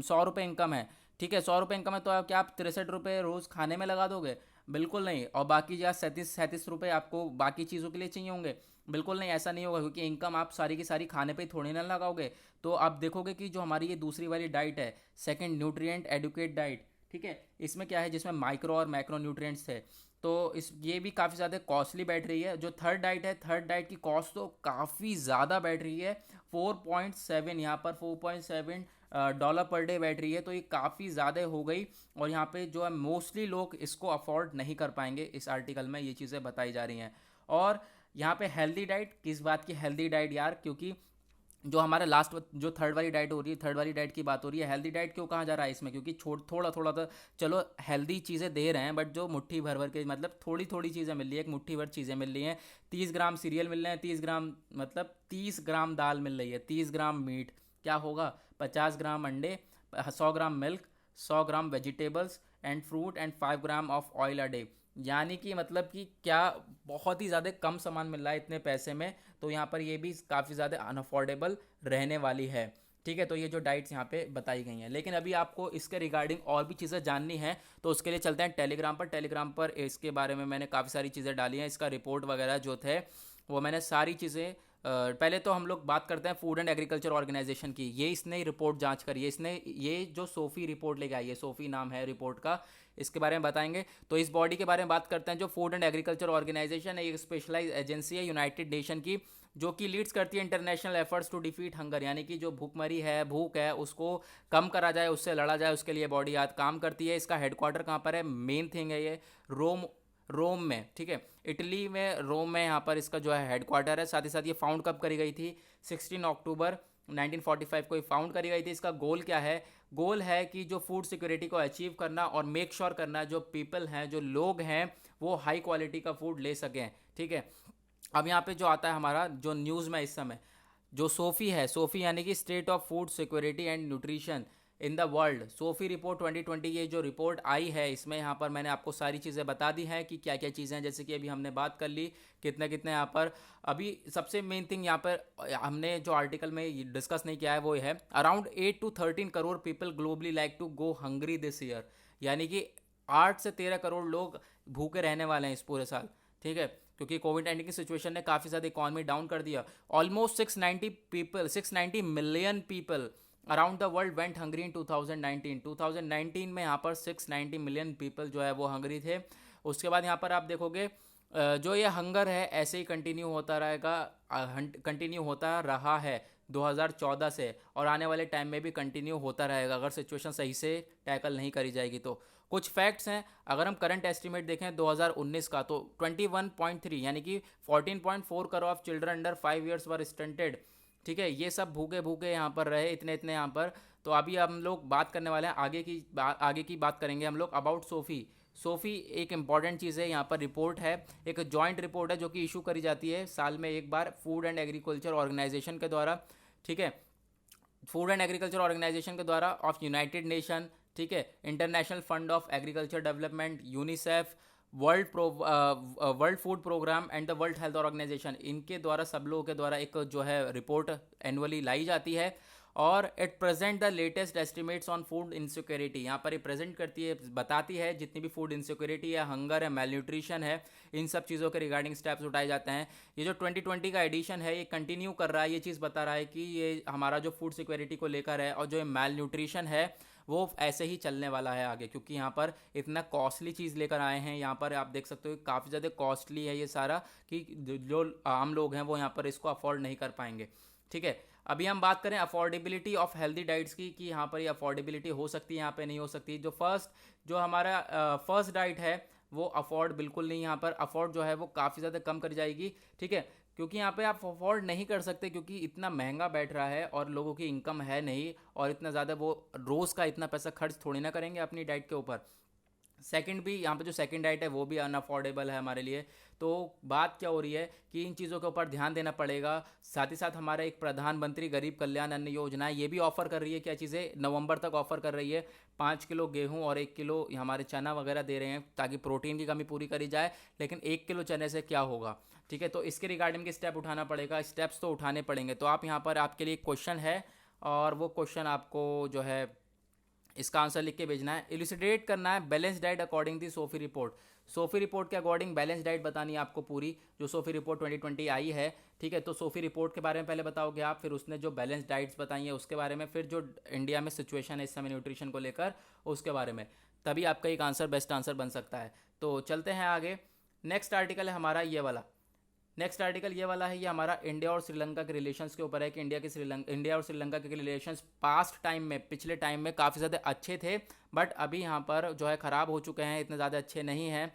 A: 100 रुपये इनकम है, ठीक है, 100 रुपये इनकम है, तो आप क्या आप 63 रुपये रोज़ खाने में लगा दोगे? बिल्कुल नहीं। और बाकी जो 37 रुपये आपको बाकी चीज़ों के लिए चाहिए होंगे, बिल्कुल नहीं, ऐसा नहीं होगा, क्योंकि इनकम आप सारी की सारी खाने पे ही थोड़ी ना लगाओगे। तो आप देखोगे कि जो हमारी ये दूसरी वाली डाइट है, सेकंड न्यूट्रिएंट एडुकेट डाइट, ठीक है, इसमें क्या है, जिसमें माइक्रो और मैक्रो न्यूट्रिएंट्स थे, तो इस ये भी काफ़ी ज़्यादा कॉस्टली बैठ रही है। जो थर्ड डाइट है, थर्ड डाइट की कॉस्ट तो काफ़ी ज़्यादा बैठ रही है, 4.7, यहाँ पर 4.7 डॉलर पर डे बैठ रही है। तो ये काफ़ी ज़्यादा हो गई, और यहाँ पे जो है मोस्टली लोग इसको अफोर्ड नहीं कर पाएंगे। इस आर्टिकल में ये चीज़ें बताई जा रही हैं। और यहाँ पे हेल्दी डाइट, किस बात की हेल्दी डाइट यार, क्योंकि जो हमारा लास्ट जो थर्ड वाली डाइट हो रही है, थर्ड वाली डाइट की बात हो रही है, हेल्दी डाइट क्यों कहा जा रहा है इसमें, क्योंकि थोड़ा थोड़ा तो चलो हेल्दी चीज़ें दे रहे हैं, बट जो मुट्ठी भर भर के मतलब थोड़ी थोड़ी चीज़ें मिल रही है, एक मुट्ठी भर चीज़ें मिल रही हैं। 30 ग्राम सीरियल मिल रहे हैं, 30 ग्राम मतलब 30 ग्राम दाल मिल रही है, 30 ग्राम मीट, क्या होगा 50 ग्राम अंडे, 100 ग्राम milk, 100 gram vegetables and fruit and 5 gram of oil a day. यानी कि मतलब कि क्या बहुत ही ज़्यादा कम सामान मिल रहा है इतने पैसे में। तो यहाँ पर ये भी काफ़ी ज़्यादा अनअफोर्डेबल रहने वाली है, ठीक है। तो ये जो डाइट्स यहाँ पे बताई गई हैं, लेकिन अभी आपको इसके रिगार्डिंग और भी चीज़ें जाननी है तो उसके लिए चलते हैं टेलीग्राम पर। टेलीग्राम पर इसके बारे में मैंने काफ़ी सारी चीज़ें डाली हैं, इसका रिपोर्ट वगैरह जो थे वो मैंने सारी चीज़ें पहले तो हम लोग बात करते हैं फूड एंड एग्रीकल्चर ऑर्गेनाइजेशन की। ये इसने रिपोर्ट जांच करी है, इसने ये जो सोफ़ी रिपोर्ट लेके आई है, सोफ़ी नाम है रिपोर्ट का, इसके बारे में बताएंगे। तो इस बॉडी के बारे में बात करते हैं। जो फूड एंड एग्रीकल्चर ऑर्गेनाइजेशन है, एक स्पेशलाइज एजेंसी है यूनाइटेड नेशन की, जो कि लीड्स करती है international efforts to defeat hunger, यानी कि जो भूखमरी है, भूख है, उसको कम करा जाए, उससे लड़ा जाए, उसके लिए बॉडी आज काम करती है। इसका हेडक्वार्टर कहाँ पर है, मेन थिंग है ये रोम में, ठीक है, इटली में, रोम में यहाँ पर इसका जो है हेडक्वार्टर है। साथ ही साथ ये फाउंड कब करी गई थी, 16 अक्टूबर 1945 को ये फाउंड करी गई थी। इसका गोल क्या है, गोल है कि जो फूड सिक्योरिटी को अचीव करना और मेक श्योर करना जो पीपल हैं, जो लोग हैं, वो हाई क्वालिटी का फूड ले सकें, ठीक है। अब यहाँ पे जो आता है हमारा जो न्यूज़ में इस समय, जो सोफ़ी है, सोफ़ी यानी कि state of food security and nutrition in the world, SoFi report 2020, ये जो रिपोर्ट आई है इसमें यहाँ पर मैंने आपको सारी चीज़ें बता दी हैं कि क्या क्या चीज़ें हैं। जैसे कि अभी हमने बात कर ली कितने कितने यहाँ पर, अभी सबसे मेन थिंग यहाँ पर हमने जो आर्टिकल में डिस्कस नहीं किया है वो है around 8 to 13 crore people globally like to go hungry this year. यानी कि 8 से 13 करोड़ लोग भूखे रहने वाले हैं इस पूरे साल, ठीक है, क्योंकि कोविड-19 की सिचुएशन ने काफ़ी ज़्यादा इकॉनमी डाउन कर दिया। Almost 690 million people around the world went hungry in 2019 में यहाँ पर 690 मिलियन पीपल जो है वो हंग्री थे। उसके बाद यहाँ पर आप देखोगे जो ये हंगर है ऐसे ही कंटिन्यू होता रहेगा, कंटिन्यू होता रहा है 2014 से, और आने वाले टाइम में भी कंटिन्यू होता रहेगा अगर सिचुएशन सही से टैकल नहीं करी जाएगी तो। कुछ फैक्ट्स हैं, अगर हम करंट एस्टिमेट देखें 2019 का तो 21.3 यानी कि 14.4 crore of children under 5 years were stunted, ठीक है, ये सब भूखे भूखे यहाँ पर रहे, इतने इतने यहाँ पर। तो अभी हम लोग बात करने वाले हैं आगे की बात करेंगे हम लोग अबाउट सोफ़ी। सोफ़ी एक इंपॉर्टेंट चीज़ है, यहाँ पर रिपोर्ट है, एक जॉइंट रिपोर्ट है जो कि इशू करी जाती है साल में एक बार फूड एंड एग्रीकल्चर ऑर्गेनाइजेशन के द्वारा, ठीक है, फूड एंड एग्रीकल्चर ऑर्गेनाइजेशन के द्वारा ऑफ यूनाइटेड नेशन, ठीक है, international fund of agriculture development, UNICEF, world food programme and the world health organization, इनके द्वारा सब लोगों के द्वारा एक जो है रिपोर्ट एनुअली लाई जाती है। और it present the latest estimates on food insecurity, यहाँ पर ये प्रेजेंट करती है, बताती है जितनी भी फूड इनसिक्योरिटी है, हंगर है, मेल न्यूट्रिशन है, इन सब चीज़ों के रिगार्डिंग स्टेप्स उठाए जाते हैं। ये जो 2020 का एडिशन है ये कंटिन्यू कर रहा है, ये चीज़ बता रहा है कि ये हमारा जो फूड सिक्योरिटी को लेकर है और जो मेल न्यूट्रिशन है वो ऐसे ही चलने वाला है आगे, क्योंकि यहाँ पर इतना कॉस्टली चीज़ लेकर आए हैं। यहाँ पर आप देख सकते हो काफ़ी ज़्यादा कॉस्टली है ये सारा, कि जो आम लोग हैं वो यहाँ पर इसको अफोर्ड नहीं कर पाएंगे, ठीक है। अभी हम बात करें अफोर्डेबिलिटी ऑफ हेल्दी डाइट्स की, कि यहाँ पर ये अफोर्डेबिलिटी हो सकती है, यहाँ पे नहीं हो सकती। जो हमारा फर्स्ट डाइट है वो अफोर्ड बिल्कुल नहीं, यहाँ पर अफोर्ड जो है वो काफ़ी ज़्यादा कम कर जाएगी, ठीक है। क्योंकि यहाँ पे आप अफोर्ड नहीं कर सकते, क्योंकि इतना महंगा बैठ रहा है और लोगों की इनकम है नहीं, और इतना ज़्यादा वो रोज़ का इतना पैसा खर्च थोड़ी ना करेंगे अपनी डाइट के ऊपर। सेकंड भी यहाँ पे जो सेकंड डाइट है वो भी अनअफोर्डेबल है हमारे लिए। तो बात क्या हो रही है कि इन चीज़ों के ऊपर ध्यान देना पड़ेगा। साथ ही साथ हमारा एक प्रधानमंत्री गरीब कल्याण अन्न योजना है, ये भी ऑफर कर रही है क्या चीज़ें, नवंबर तक ऑफर कर रही है। 5 किलो गेहूं और 1 किलो हमारे चना वगैरह दे रहे हैं ताकि प्रोटीन की कमी पूरी करी जाए। लेकिन 1 किलो चने से क्या होगा, ठीक है। तो इसके रिगार्डिंग के स्टेप उठाना पड़ेगा, स्टेप्स तो उठाने पड़ेंगे। तो आप यहाँ पर आपके लिए एक क्वेश्चन है, और वो क्वेश्चन आपको जो है इसका आंसर लिख के भेजना है। इलुसिडेट करना है बैलेंस डाइट अकॉर्डिंग दी सोफी रिपोर्ट। सोफी रिपोर्ट के अकॉर्डिंग बैलेंस डाइट बतानी है आपको पूरी, जो सोफी रिपोर्ट 2020 आई है, ठीक है। तो सोफी रिपोर्ट के बारे में पहले बताओगे आप, फिर उसने जो बैलेंस डाइट्स बताई है उसके बारे में, फिर जो इंडिया में सिचुएशन है इस समय न्यूट्रिशन को लेकर उसके बारे में, तभी आपका एक आंसर बेस्ट आंसर बन सकता है। तो चलते हैं आगे। नेक्स्ट आर्टिकल है हमारा ये वाला। नेक्स्ट आर्टिकल ये वाला है, ये हमारा इंडिया और श्रीलंका के रिलेशंस के ऊपर है कि इंडिया और श्रीलंका के रिलेशंस पास्ट टाइम में, पिछले टाइम में काफ़ी ज़्यादा अच्छे थे, बट अभी यहाँ पर जो है ख़राब हो चुके हैं, इतने ज़्यादा अच्छे नहीं हैं।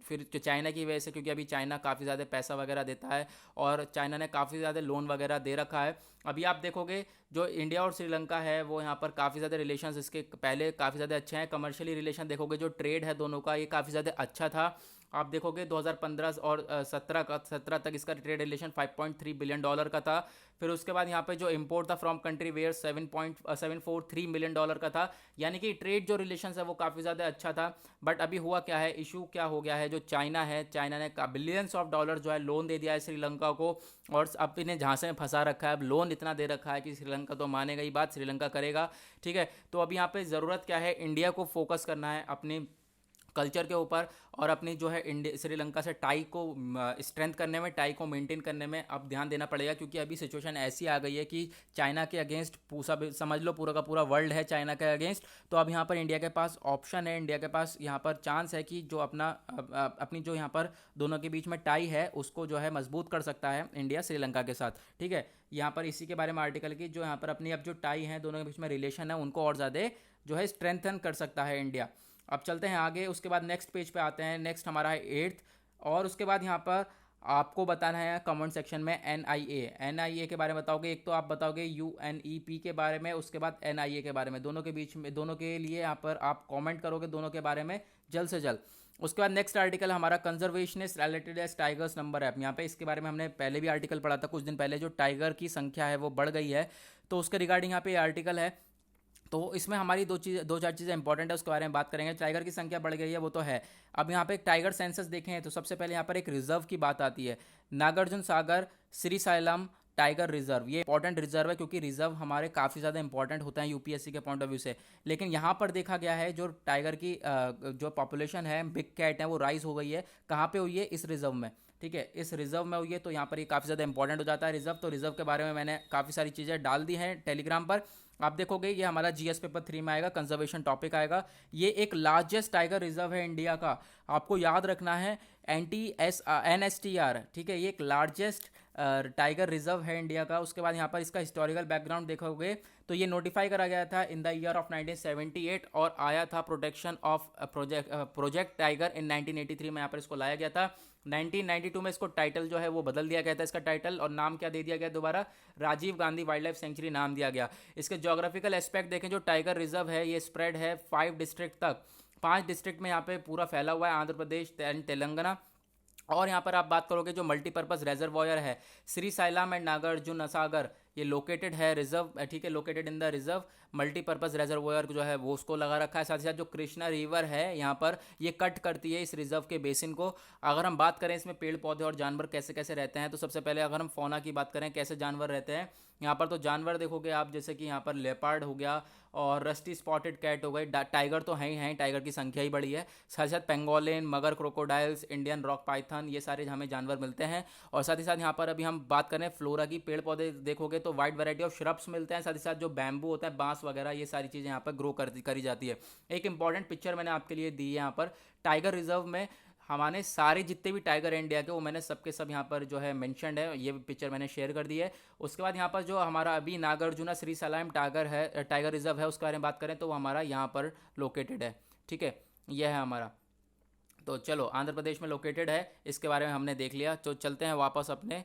A: फिर जो चाइना की वजह से, क्योंकि अभी चाइना काफ़ी ज़्यादा पैसा वगैरह देता है और चाइना ने काफ़ी ज़्यादा लोन वगैरह दे रखा है। अभी आप देखोगे जो इंडिया और श्रीलंका है वो यहाँ पर काफ़ी ज़्यादा रिलेशंस इसके पहले काफ़ी ज़्यादा अच्छे हैं। कमर्शियली रिलेशन देखोगे, जो ट्रेड है दोनों का ये काफ़ी ज़्यादा अच्छा था। आप देखोगे 2015 और 17 तक इसका ट्रेड रिलेशन $5.3 बिलियन का था। फिर उसके बाद यहाँ पे जो इंपोर्ट था फ्रॉम कंट्री वेयर $7.743 मिलियन का था। यानी कि ट्रेड जो रिलेशन है वो काफ़ी ज़्यादा अच्छा था। बट अभी हुआ क्या है, इशू क्या हो गया है, जो चाइना है, चाइना ने बिलियंस ऑफ डॉलर जो है लोन दे दिया है श्रीलंका को, और अब इन्हें झांसे में फंसा रखा है। अब लोन इतना दे रखा है कि श्रीलंका तो मानेगा ही बात, श्रीलंका करेगा, ठीक है। तो अब यहाँ पे ज़रूरत क्या है, इंडिया को फोकस करना है अपनी कल्चर के ऊपर, और अपनी जो है इंडिया श्रीलंका से टाई को स्ट्रेंथ करने में, टाई को मेंटेन करने में अब ध्यान देना पड़ेगा। क्योंकि अभी सिचुएशन ऐसी आ गई है कि चाइना के अगेंस्ट समझ लो पूरा का पूरा वर्ल्ड है चाइना के अगेंस्ट। तो अब यहाँ पर इंडिया के पास ऑप्शन है, इंडिया के पास यहाँ पर चांस है कि जो अपनी जो यहाँ पर दोनों के बीच में टाई है उसको जो है मजबूत कर सकता है इंडिया श्रीलंका के साथ, ठीक है। यहाँ पर इसी के बारे में आर्टिकल की, जो यहाँ पर अपनी अब जो टाई है दोनों के बीच में रिलेशन है उनको और ज़्यादा जो है स्ट्रेंथन कर सकता है इंडिया। अब चलते हैं आगे, उसके बाद नेक्स्ट पेज पे आते हैं। नेक्स्ट हमारा है 8th, और उसके बाद यहाँ पर आपको बताना है कमेंट सेक्शन में एनआईए के बारे में बताओगे। एक तो आप बताओगे यूएनईपी के बारे में, उसके बाद एनआईए के बारे में, दोनों के बीच में, दोनों के लिए यहाँ पर आप कमेंट करोगे दोनों के बारे में जल्द से जल्द। उसके बाद नेक्स्ट आर्टिकल हमारा conservationist related age tigers number app. यहाँ पे इसके बारे में हमने पहले भी आर्टिकल पढ़ा था कुछ दिन पहले, जो टाइगर की संख्या है वो बढ़ गई है, तो उसके रिगार्डिंग यहाँ पे आर्टिकल है। तो इसमें हमारी दो चार चीज़ें इंपॉर्टेंट है, उसके बारे में बात करेंगे। टाइगर की संख्या बढ़ गई है वो तो है। अब यहाँ पे एक टाइगर सेंसस देखें तो सबसे पहले यहाँ पर एक रिजर्व की बात आती है, नागार्जुन सागर श्रीशैलम टाइगर रिजर्व। ये इंपॉर्टेंट रिजर्व है क्योंकि रिजर्व हमारे काफ़ी ज़्यादा इंपॉर्टेंट होता है यूपीएससी के पॉइंट ऑफ व्यू से। लेकिन यहाँ पर देखा गया है जो टाइगर की जो पॉपुलेशन है, बिग कैट है, वो राइज हो गई है। कहाँ पे हुई है, इस रिजर्व में, ठीक है, इस रिजर्व में हुई है। तो यहाँ पर ये काफ़ी ज़्यादा इंपॉर्टेंट हो जाता है रिजर्व। तो रिजर्व के बारे में मैंने काफ़ी सारी चीज़ें डाल दी हैं टेलीग्राम पर, आप देखोगे ये हमारा जीएस पेपर 3 में आएगा, कंजर्वेशन टॉपिक आएगा। ये एक लार्जेस्ट टाइगर रिजर्व है इंडिया का, आपको याद रखना है, NSTR, ठीक है। ये एक लार्जेस्ट टाइगर रिजर्व है इंडिया का। उसके बाद यहाँ पर इसका हिस्टोरिकल बैकग्राउंड देखोगे तो ये नोटिफाई करा गया था इन द ईयर ऑफ 1978, और आया था protection of project tiger in 1983 में यहाँ पर इसको लाया गया था। 1992 में इसको टाइटल जो है वो बदल दिया गया था, इसका टाइटल, और नाम क्या दे दिया गया दोबारा, Rajiv Gandhi wildlife sanctuary नाम दिया गया। इसके जोग्राफिकल एस्पेक्ट देखें, जो टाइगर रिजर्व है ये स्प्रेड है 5 डिस्ट्रिक्ट तक, 5 डिस्ट्रिक्ट में यहाँ पे पूरा फैला हुआ है, आंध्र प्रदेश एंड तेलंगाना। और यहाँ पर आप बात करोगे जो मल्टीपर्पज़ रिजर्वॉयर है, श्रीशैलम एंड नागार्जुन सागर, ये लोकेटेड है रिजर्व, ठीक है, located in the reserve. Multipurpose reservoir जो है वो उसको लगा रखा है। साथ ही साथ जो कृष्णा रिवर है यहाँ पर, ये कट करती है इस रिजर्व के बेसिन को। अगर हम बात करें इसमें पेड़ पौधे और जानवर कैसे कैसे रहते हैं, तो सबसे पहले अगर हम फौना की बात करें, कैसे जानवर रहते हैं यहाँ पर, तो जानवर देखोगे आप, जैसे कि यहाँ पर लेपर्ड हो गया और रस्टी स्पॉटेड कैट हो गई। टाइगर तो हैं ही हैं, टाइगर की संख्या ही बड़ी है। साथ ही साथ पेंगोलिन, मगर, क्रोकोडाइल्स, इंडियन रॉक पाइथन, ये सारे हमें जानवर मिलते हैं। और साथ ही साथ यहाँ पर अभी हम बात करें फ्लोरा की, पेड़ पौधे देखोगे तो वाइड वैरायटी ऑफ श्रब्स मिलते हैं। साथ ही साथ जो बैम्बू होता है, बांस वगैरह, ये सारी चीज़ें यहाँ पर ग्रो करी जाती है। एक इंपॉर्टेंट पिक्चर मैंने आपके लिए दी है यहाँ पर, टाइगर रिजर्व में हमारे सारे जितने भी टाइगर है इंडिया के, वो मैंने सबके सब यहाँ पर जो है मेंशन्ड है, ये पिक्चर मैंने शेयर कर दी है। उसके बाद यहाँ पर जो हमारा अभी नागार्जुना श्रीशैलम टाइगर रिजर्व है, उसके बारे में बात करें तो वो हमारा यहाँ पर लोकेटेड है, ठीक है, यह है हमारा। तो चलो, आंध्र प्रदेश में लोकेटेड है, इसके बारे में हमने देख लिया। तो चलते हैं वापस अपने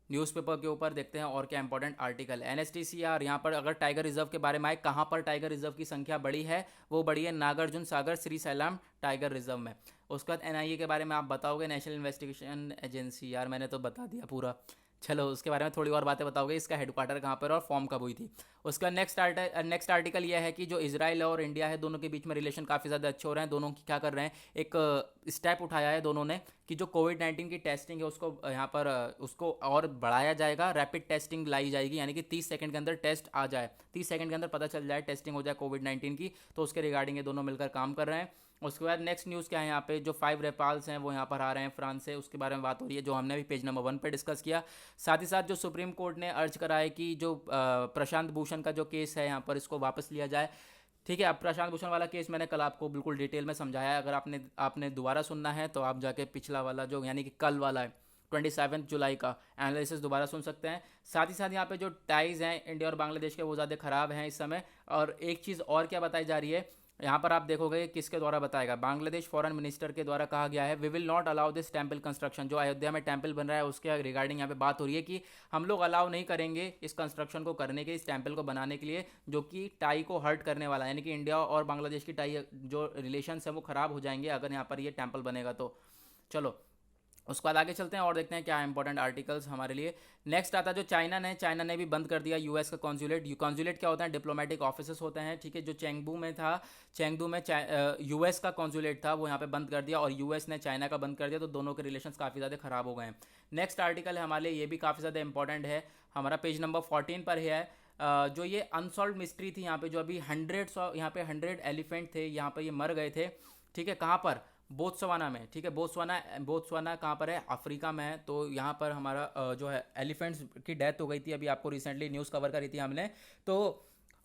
A: न्यूज़पेपर के ऊपर, देखते हैं और क्या इंपॉर्टेंट आर्टिकल। एनएसटीसीआर, यहाँ पर अगर टाइगर रिजर्व के बारे में आए, कहाँ पर टाइगर रिजर्व की संख्या बड़ी है, वो बड़ी है नागार्जुन सागर श्रीशैलम टाइगर रिजर्व में। उसके बाद एनआईए के बारे में आप बताओगे, नेशनल इन्वेस्टिगेशन एजेंसी, यार मैंने तो बता दिया पूरा। चलो उसके बारे में थोड़ी और बातें बताओगे, इसका हेडक्वार्टर कहाँ पर और फॉर्म कब हुई थी। उसका नेक्स्ट आर्टिकल यह है कि जो इजराइल और इंडिया है, दोनों के बीच में रिलेशन काफ़ी ज़्यादा अच्छे हो रहे हैं। दोनों की क्या कर रहे हैं, एक स्टेप उठाया है दोनों ने कि जो कोविड-19 की टेस्टिंग है उसको यहाँ पर उसको और बढ़ाया जाएगा। रैपिड टेस्टिंग लाई जाएगी, यानी कि 30 सेकंड के अंदर टेस्ट आ जाए, 30 सेकंड के अंदर पता चल जाए, टेस्टिंग हो जाए कोविड-19 की। तो उसके रिगार्डिंग ये दोनों मिलकर काम कर रहे हैं। उसके बाद नेक्स्ट न्यूज़ क्या है, यहाँ पे जो 5 रेपाल्स हैं वो यहाँ पर आ रहे हैं फ्रांस से, उसके बारे में बात हो रही है, जो हमने भी पेज नंबर 1 पे डिस्कस किया। साथ ही साथ जो सुप्रीम कोर्ट ने अर्ज करा है कि जो प्रशांत भूषण का जो केस है यहाँ पर, इसको वापस लिया जाए। ठीक है, अब प्रशांत भूषण वाला केस मैंने कल आपको बिल्कुल डिटेल में समझाया है। अगर आपने दोबारा सुनना है तो आप जाके पिछला वाला जो यानी कि कल वाला है 27 जुलाई का एनालिसिस दोबारा सुन सकते हैं। साथ ही साथ यहाँ पे जो टाइज़ हैं इंडिया और बांग्लादेश के, वो ज़्यादा ख़राब हैं इस समय। और एक चीज़ और क्या बताई जा रही है यहाँ पर, आप देखोगे किसके द्वारा बताएगा, बांग्लादेश फॉरेन मिनिस्टर के द्वारा कहा गया है, we will not allow this temple construction. जो अयोध्या में टेम्पल बन रहा है उसके रिगार्डिंग यहाँ पे बात हो रही है कि हम लोग अलाउ नहीं करेंगे इस कंस्ट्रक्शन को करने के, इस टेम्पल को बनाने के लिए, जो कि टाई को हर्ट करने वाला है। यानी कि इंडिया और बांग्लादेश की टाई जो रिलेशन है वो ख़राब हो जाएंगे अगर यहाँ पर ये टेम्पल बनेगा तो। चलो उसके बाद आगे चलते हैं और देखते हैं क्या इंपॉर्टेंट आर्टिकल्स हमारे लिए। नेक्स्ट आता है जो चाइना ने भी बंद कर दिया यूएस का कॉन्सुलेट। कॉन्सुलेट क्या होता है, डिप्लोमेटिक ऑफिसेस होते हैं। ठीक है, जो चेंगडू में था, चेंगडू में यूएस का कॉन्सुलेट था, वो यहाँ पे बंद कर दिया और यूएस ने चाइना का बंद कर दिया। तो दोनों के रिलेशंस काफ़ी ज़्यादा ख़राब हो गए हैं। नेक्स्ट आर्टिकल है हमारे लिए, ये भी काफ़ी ज़्यादा इंपॉर्टेंट है, हमारा पेज नंबर 14 पर है। जो ये अनसॉल्व मिस्ट्री थी यहाँ पे, जो अभी 100 एलिफेंट थे यहाँ पे, ये मर गए थे। ठीक है, कहाँ पर, बोत्सवाना में। ठीक है, बोत्सवाना कहाँ पर है, अफ्रीका में है। तो यहाँ पर हमारा जो है एलिफेंट्स की डेथ हो गई थी, अभी आपको रिसेंटली न्यूज़ कवर करी थी हमने। तो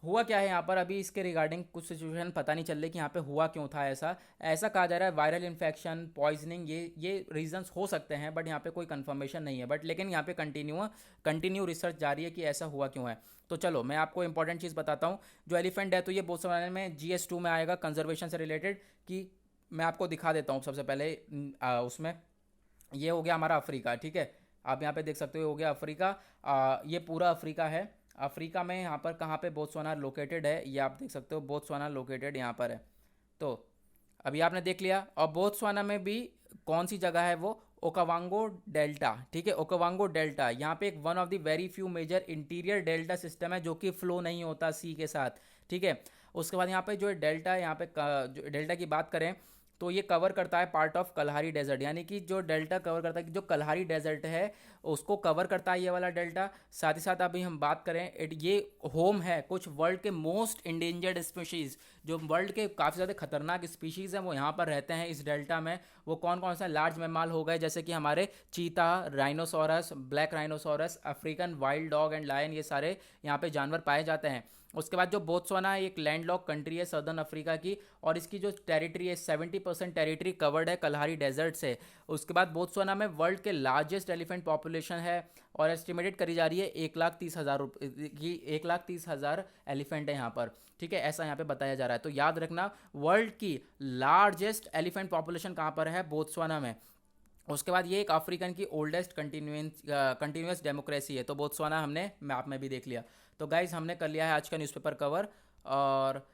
A: हुआ क्या है यहाँ पर, अभी इसके रिगार्डिंग कुछ सिचुएशन पता नहीं चल रही कि यहाँ पे हुआ क्यों था। ऐसा कहा जा रहा है वायरल इन्फेक्शन, पॉइजनिंग, ये रीजंस हो सकते हैं, बट यहाँ पे कोई कंफर्मेशन नहीं है। बट लेकिन यहाँ पे कंटिन्यू रिसर्च जारी है कि ऐसा हुआ क्यों है। तो चलो मैं आपको इंपॉर्टेंट चीज़ बताता हूँ। जो एलिफेंट डेथ हुई है बोत्सवाना में, GS2 में आएगा, कंजर्वेशन से रिलेटेड। कि मैं आपको दिखा देता हूँ सबसे पहले उसमें, ये हो गया हमारा अफ्रीका। ठीक है, आप यहाँ पे देख सकते हो, ये हो गया अफ्रीका। ये पूरा अफ्रीका है। अफ्रीका में यहाँ पर कहाँ पे बोत्सवाना लोकेटेड है, ये आप देख सकते हो, बोत्सवाना लोकेटेड यहाँ पर है। तो अभी आपने देख लिया। और बोत्सवाना में भी कौन सी जगह है वो, ओकावांगो डेल्टा। ठीक है, ओकावांगो डेल्टा यहाँ पे एक one of the very few major interior delta system है जो कि फ्लो नहीं होता सी के साथ। ठीक है, उसके बाद यहाँ पे जो डेल्टा है, यहाँ पे जो डेल्टा की बात करें तो ये कवर करता है पार्ट ऑफ कलहारी डेजर्ट। यानी कि जो डेल्टा कवर करता है, कि जो कलहारी डेजर्ट है उसको कवर करता है ये वाला डेल्टा। साथ ही साथ अभी हम बात करें, ये होम है कुछ वर्ल्ड के मोस्ट इंडेंजर्ड स्पीशीज़, जो वर्ल्ड के काफ़ी ज़्यादा खतरनाक स्पीशीज़ हैं वो यहाँ पर रहते हैं इस डेल्टा में। वो कौन कौन सा, लार्ज मैमाल हो गए जैसे कि हमारे चीता, rhinoceros, black rhinoceros, African wild dog and lion, ये सारे यहाँ पे जानवर पाए जाते हैं। उसके बाद जो बोत्सवाना एक लैंडलॉक कंट्री है सदर्न अफ्रीका की, और इसकी जो टेरिटरी है 70% टेरिटरी कवर्ड है कलहारी डेजर्ट से। उसके बाद बोत्सवाना में वर्ल्ड के लार्जेस्ट एलिफेंट पॉपुलेशन है, और एस्टिमेटेड करी जा रही है 1,30,000 की, 1,30,000 एलिफेंट है यहाँ पर। ठीक है, ऐसा यहाँ पे बताया जा रहा है। तो याद रखना, वर्ल्ड की लार्जेस्ट एलिफेंट पॉपुलेशन कहाँ पर है, बोत्सवाना में। उसके बाद ये एक अफ्रीकन की ओल्डेस्ट कंटिन्यूस डेमोक्रेसी है। तो बोत्सवाना हमने मैप में भी देख लिया। तो गाइज हमने कर लिया है आज का न्यूज़पेपर कवर। और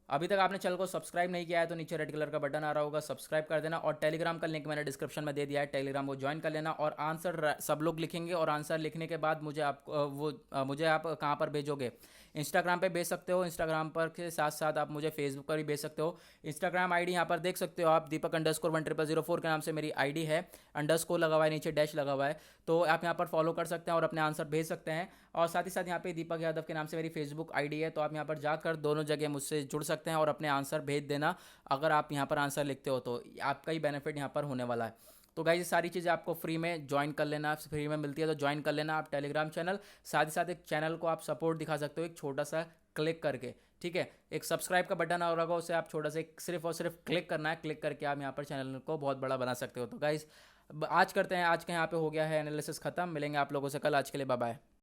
A: अभी तक आपने चैनल को सब्सक्राइब नहीं किया है तो नीचे रेड कलर का बटन आ रहा होगा, सब्सक्राइब कर देना। और टेलीग्राम का लिंक मैंने डिस्क्रिप्शन में दे दिया है, टेलीग्राम को ज्वाइन कर लेना। और आंसर सब लोग लिखेंगे, और आंसर लिखने के बाद मुझे आप कहाँ पर भेजोगे, इंस्टाग्राम पे भेज सकते हो। इंस्टाग्राम पर के साथ साथ आप मुझे फेसबुक पर भी भेज सकते हो। इंस्टाग्राम आईडी यहाँ पर देख सकते हो आप, दीपक_10004 के नाम से मेरी आईडी है। अंडरस्कोर लगा हुआ है, नीचे डैश लगा हुआ है, तो आप यहाँ पर फॉलो कर सकते हैं और अपने आंसर भेज सकते हैं। और साथ ही साथ यहाँ पे दीपक यादव के नाम से मेरी फेसबुक आईडी है, तो आप यहाँ पर जाकर दोनों जगह मुझसे जुड़ सकते हैं और अपने आंसर भेज देना। अगर आप यहाँ पर आंसर लिखते हो तो आपका ही बेनिफिट यहाँ पर होने वाला है। तो गाइस ये सारी चीज़ें आपको फ्री में ज्वाइन कर लेना, फ्री में मिलती है, तो ज्वाइन कर लेना आप टेलीग्राम चैनल। साथ ही साथ एक चैनल को आप सपोर्ट दिखा सकते हो एक छोटा सा क्लिक करके। ठीक है, एक सब्सक्राइब का बटन आ रहा, उसे आप छोटा सा सिर्फ और सिर्फ क्लिक करना है। क्लिक करके आप यहाँ पर चैनल को बहुत बड़ा बना सकते हो। तो गाइस आज करते हैं, आज के यहाँ पे हो गया है एनालिसिस खत्म। मिलेंगे आप लोगों से कल, आज के लिए बाय बाय।